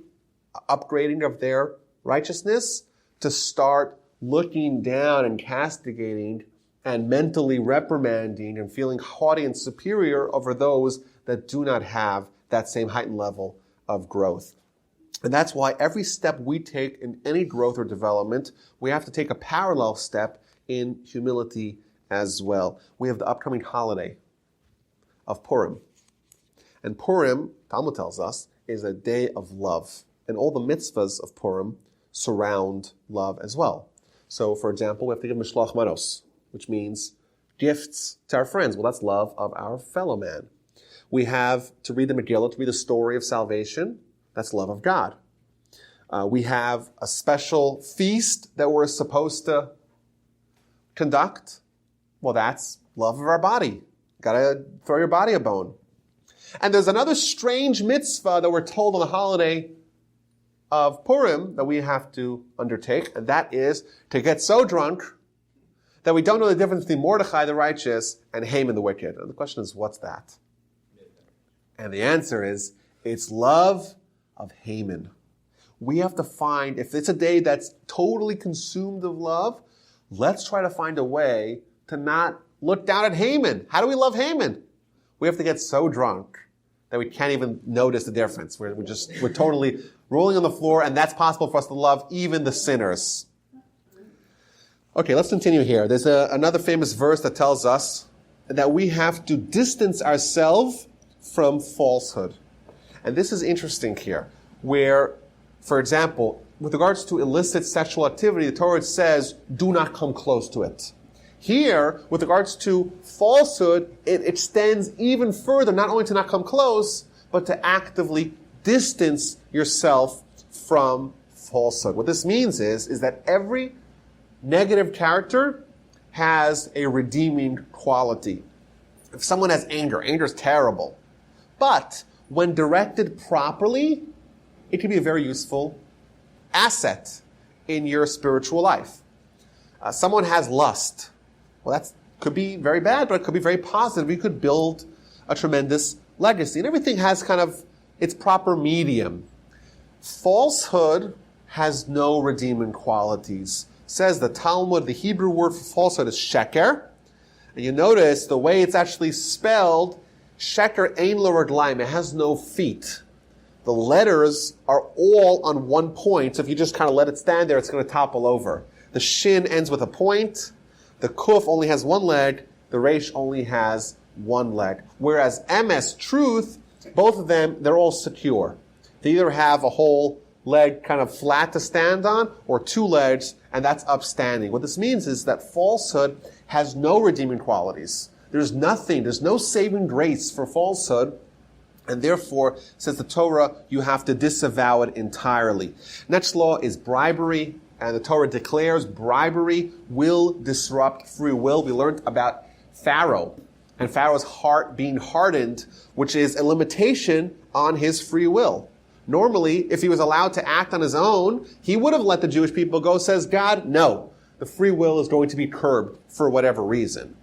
upgrading of their righteousness to start looking down and castigating and mentally reprimanding and feeling haughty and superior over those that do not have that same heightened level of growth. And that's why every step we take in any growth or development, we have to take a parallel step in humility as well. We have the upcoming holiday of Purim. And Purim, Talmud tells us, is a day of love. And all the mitzvahs of Purim surround love as well. So, for example, we have to give mishloach manos, which means gifts to our friends. Well, that's love of our fellow man. We have to read the Megillah, to read the story of salvation. That's love of God. We have a special feast that we're supposed to conduct. Well, that's love of our body. Gotta throw your body a bone. And there's another strange mitzvah that we're told on the holiday of Purim that we have to undertake, and that is to get so drunk that we don't know the difference between Mordechai the righteous and Haman the wicked. And the question is, what's that? And the answer is, it's love of Haman. We have to find, if it's a day that's totally consumed of love, let's try to find a way to not look down at Haman. How do we love Haman? We have to get so drunk that we can't even notice the difference. We're totally rolling on the floor, and that's possible for us to love even the sinners. Okay, let's continue here. There's another famous verse that tells us that we have to distance ourselves from falsehood. And this is interesting here, where, for example, with regards to illicit sexual activity, the Torah says, do not come close to it. Here, with regards to falsehood, it extends even further, not only to not come close, but to actively distance yourself from falsehood. What this means is that every negative character has a redeeming quality. If someone has anger is terrible. But when directed properly, it can be a very useful asset in your spiritual life. Someone has lust. Well, that could be very bad, but it could be very positive. You could build a tremendous legacy. And everything has kind of its proper medium. Falsehood has no redeeming qualities. Says the Talmud, the Hebrew word for falsehood is sheker. And you notice the way it's actually spelled, sheker ein lo raglaim, it has no feet. The letters are all on one point, so if you just kind of let it stand there, it's going to topple over. The shin ends with a point, the kuf only has one leg, the resh only has one leg. Whereas emes, truth, both of them, they're all secure. They either have a whole leg kind of flat to stand on, or two legs, and that's upstanding. What this means is that falsehood has no redeeming qualities. There's no saving grace for falsehood, and therefore, says the Torah, you have to disavow it entirely. Next law is bribery, and the Torah declares bribery will disrupt free will. We learned about Pharaoh, and Pharaoh's heart being hardened, which is a limitation on his free will. Normally, if he was allowed to act on his own, he would have let the Jewish people go. Says God, no. The free will is going to be curbed for whatever reason.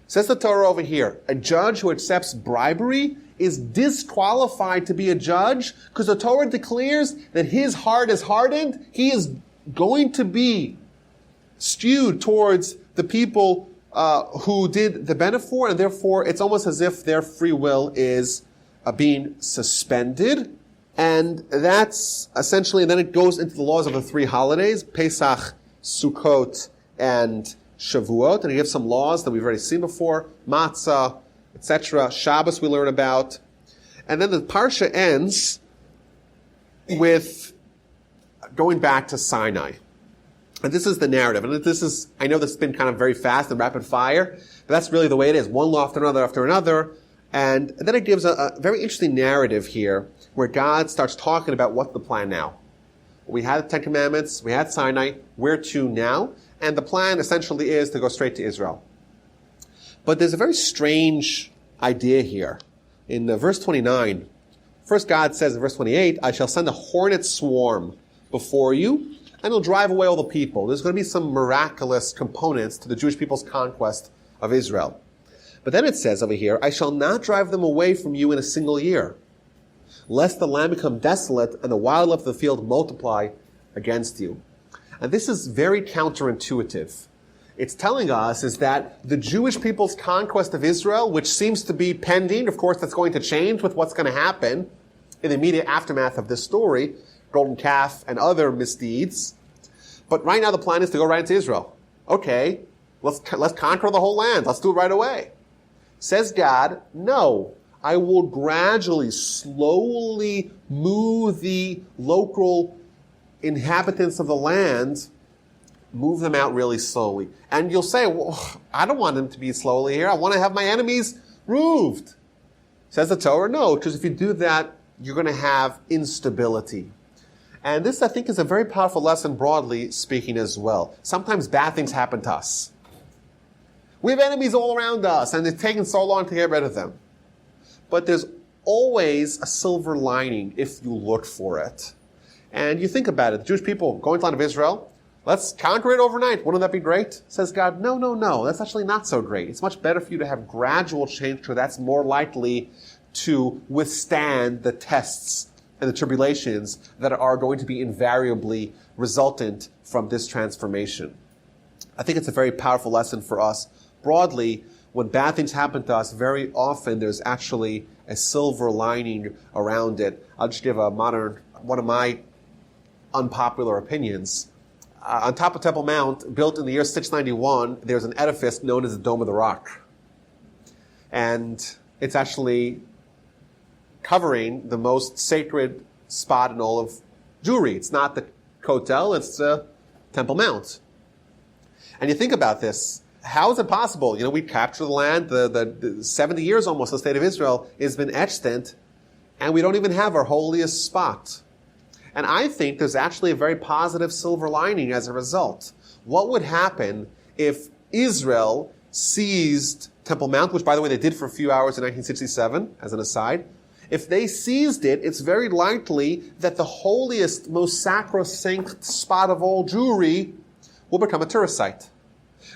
Says the Torah over here, a judge who accepts bribery is disqualified to be a judge because the Torah declares that his heart is hardened. He is going to be skewed towards the people who did the benefit, and therefore it's almost as if their free will is being suspended. And that's essentially, and then it goes into the laws of the three holidays, Pesach, Sukkot, and Shavuot. And he gives some laws that we've already seen before, Matzah, etc. Shabbos we learn about. And then the Parsha ends with going back to Sinai. And this is the narrative. And I know this has been kind of very fast and rapid fire, but that's really the way it is. One law after another. And then it gives a very interesting narrative here where God starts talking about what's the plan now. We had the Ten Commandments, we had Sinai, where to now? And the plan essentially is to go straight to Israel. But there's a very strange idea here. In verse 29, first God says in verse 28, I shall send a hornet swarm before you, and it'll drive away all the people. There's going to be some miraculous components to the Jewish people's conquest of Israel. But then it says over here, I shall not drive them away from you in a single year, lest the land become desolate and the wildlife of the field multiply against you. And this is very counterintuitive. It's telling us is that the Jewish people's conquest of Israel, which seems to be pending, of course that's going to change with what's going to happen in the immediate aftermath of this story, golden calf and other misdeeds. But right now the plan is to go right into Israel. Okay, let's conquer the whole land. Let's do it right away. Says God, no, I will gradually, slowly move the local inhabitants of the land, move them out really slowly. And you'll say, well, I don't want them to be slowly here. I want to have my enemies removed. Says the Torah, no, because if you do that, you're going to have instability. And this, I think, is a very powerful lesson, broadly speaking, as well. Sometimes bad things happen to us. We have enemies all around us, and it's taken so long to get rid of them. But there's always a silver lining if you look for it. And you think about it, the Jewish people going to the land of Israel, let's conquer it overnight. Wouldn't that be great? Says God, no. That's actually not so great. It's much better for you to have gradual change, because that's more likely to withstand the tests and the tribulations that are going to be invariably resultant from this transformation. I think it's a very powerful lesson for us. Broadly, when bad things happen to us, very often there's actually a silver lining around it. I'll just give one of my unpopular opinions. On top of Temple Mount, built in the year 691, there's an edifice known as the Dome of the Rock. And it's actually covering the most sacred spot in all of Jewry. It's not the Kotel, it's Temple Mount. And you think about this, how is it possible? We capture the land, the 70 years almost the state of Israel has been extant, and we don't even have our holiest spot. And I think there's actually a very positive silver lining as a result. What would happen if Israel seized Temple Mount, which by the way they did for a few hours in 1967, as an aside? If they seized it, it's very likely that the holiest, most sacrosanct spot of all Jewry will become a tourist site.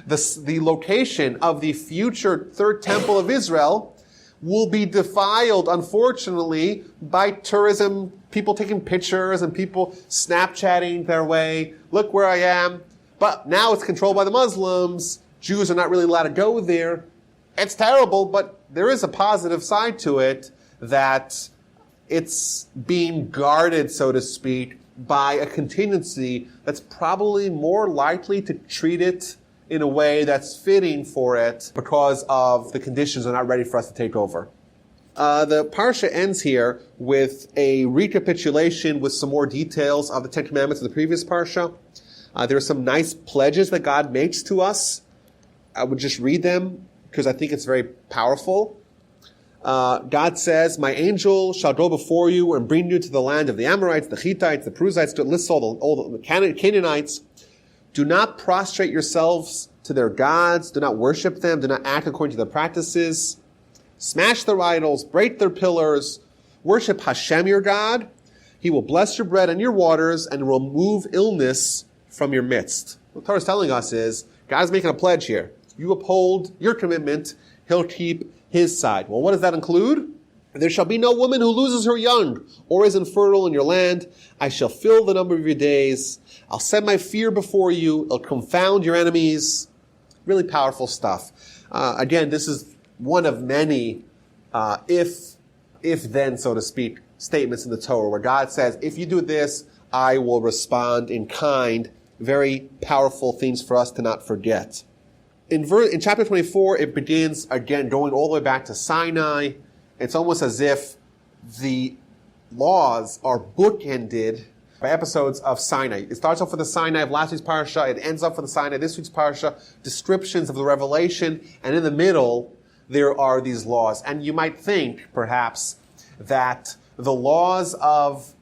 The location of the future third temple of Israel will be defiled, unfortunately, by tourism, people taking pictures and people Snapchatting their way. Look where I am. But now it's controlled by the Muslims. Jews are not really allowed to go there. It's terrible, but there is a positive side to it, that it's being guarded, so to speak, by a contingency that's probably more likely to treat it in a way that's fitting for it because of the conditions are not ready for us to take over. The Parsha ends here with a recapitulation with some more details of the Ten Commandments of the previous Parsha. There are some nice pledges that God makes to us. I would just read them because I think it's very powerful. God says, my angel shall go before you and bring you to the land of the Amorites, the Hittites, the Perizzites, to list all the Canaanites. Do not prostrate yourselves to their gods. Do not worship them. Do not act according to their practices. Smash their idols. Break their pillars. Worship Hashem your God. He will bless your bread and your waters and will remove illness from your midst. What the Torah is telling us is, God is making a pledge here. You uphold your commitment. He'll keep his side. Well, what does that include? There shall be no woman who loses her young or is infertile in your land. I shall fill the number of your days. I'll send my fear before you. It'll confound your enemies. Really powerful stuff. Again, this is one of many if-then, so to speak, statements in the Torah where God says, if you do this, I will respond in kind. Very powerful things for us to not forget. In chapter 24, it begins, again, going all the way back to Sinai. It's almost as if the laws are bookended by episodes of Sinai. It starts off with the Sinai of last week's Parsha. It ends up with the Sinai of this week's Parsha. Descriptions of the revelation. And in the middle, there are these laws. And you might think, perhaps, that the laws of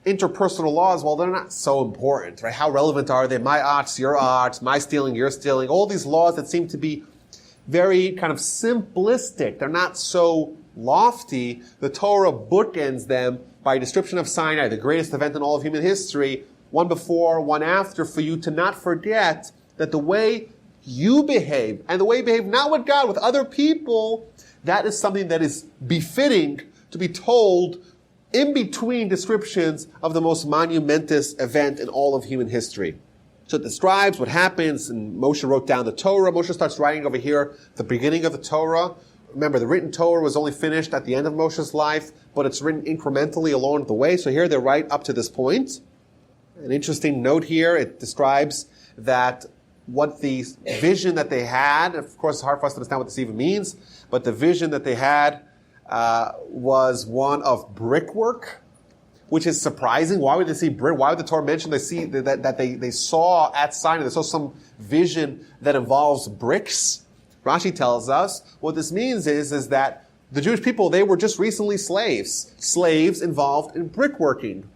interpersonal laws, well, they're not so important, right? How relevant are they? My arts, your arts, my stealing, your stealing. All these laws that seem to be very kind of simplistic. They're not so lofty. The Torah bookends them by a description of Sinai, the greatest event in all of human history, one before, one after, for you to not forget that the way you behave, and the way you behave not with God, with other people, that is something that is befitting to be told in between descriptions of the most monumentous event in all of human history. So it describes what happens, and Moshe wrote down the Torah. Moshe starts writing over here the beginning of the Torah. Remember, the written Torah was only finished at the end of Moshe's life, but it's written incrementally along the way. So here they write up to this point. An interesting note here, it describes that what the vision that they had, of course it's hard for us to understand what this even means, but the vision that they had was one of brickwork, which is surprising. Why would they see brick? Why would the Torah mention they saw at Sinai, they saw some vision that involves bricks? Rashi tells us what this means is that the Jewish people, they were just recently slaves involved in brickworking.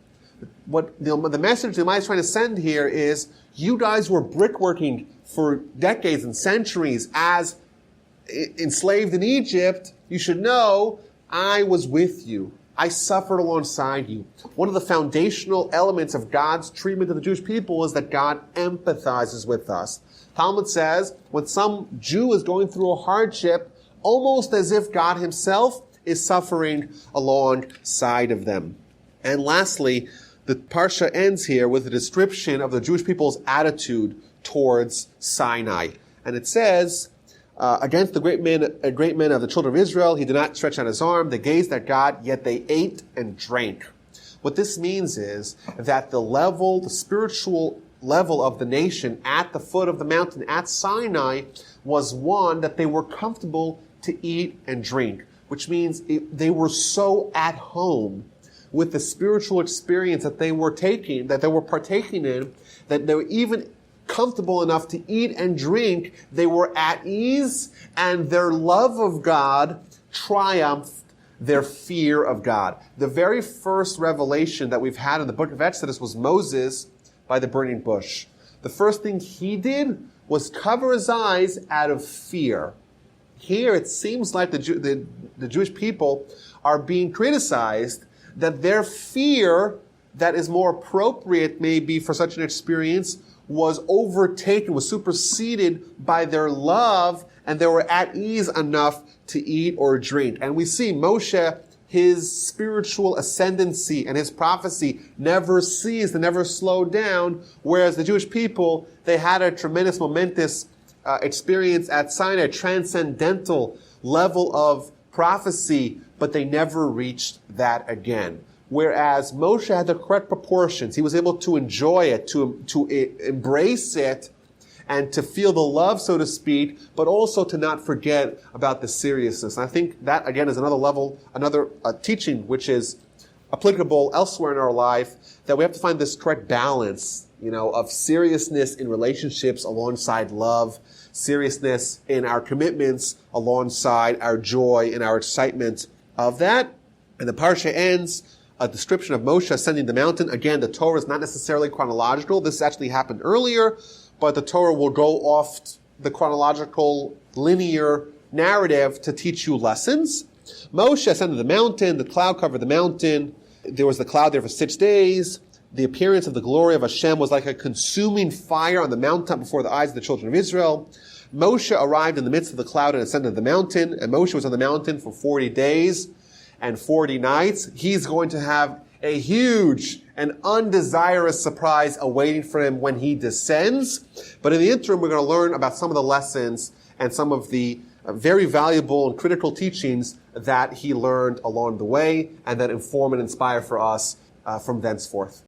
What the message the Messiah is trying to send here is, you guys were brickworking for decades and centuries as enslaved in Egypt. You should know I was with you. I suffered alongside you. One of the foundational elements of God's treatment of the Jewish people is that God empathizes with us. Talmud says, when some Jew is going through a hardship, almost as if God himself is suffering alongside of them. And lastly, the Parsha ends here with a description of the Jewish people's attitude towards Sinai. And it says, against the great men of the children of Israel, he did not stretch out his arm. They gazed at God, yet they ate and drank. What this means is that the spiritual level of the nation at the foot of the mountain at Sinai was one that they were comfortable to eat and drink, which means they were so at home with the spiritual experience that they were partaking in, that they were even comfortable enough to eat and drink. They were at ease, and their love of God triumphed their fear of God. The very first revelation that we've had in the book of Exodus was Moses by the burning bush. The first thing he did was cover his eyes out of fear. Here it seems like the Jewish people are being criticized that their fear that is more appropriate maybe for such an experience was overtaken, was superseded by their love, and they were at ease enough to eat or drink. And we see Moshe, his spiritual ascendancy and his prophecy never ceased and never slowed down, whereas the Jewish people, they had a tremendous, momentous experience at Sinai, a transcendental level of prophecy, but they never reached that again. Whereas Moshe had the correct proportions. He was able to enjoy it, to embrace it, and to feel the love, so to speak, but also to not forget about the seriousness. And I think that, again, is another teaching which is applicable elsewhere in our life, that we have to find this correct balance, of seriousness in relationships alongside love, seriousness in our commitments alongside our joy and our excitement of that. And the parsha ends a description of Moshe ascending the mountain. Again, the Torah is not necessarily chronological. This actually happened earlier, but the Torah will go off the chronological linear narrative to teach you lessons. Moshe ascended the mountain. The cloud covered the mountain. There was the cloud there for 6 days. The appearance of the glory of Hashem was like a consuming fire on the mountain before the eyes of the children of Israel. Moshe arrived in the midst of the cloud and ascended the mountain. And Moshe was on the mountain for 40 days and 40 nights. He's going to have a huge and undesirous surprise awaiting for him when he descends. But in the interim, we're going to learn about some of the lessons and some of the very valuable and critical teachings that he learned along the way and that inform and inspire for us from thenceforth.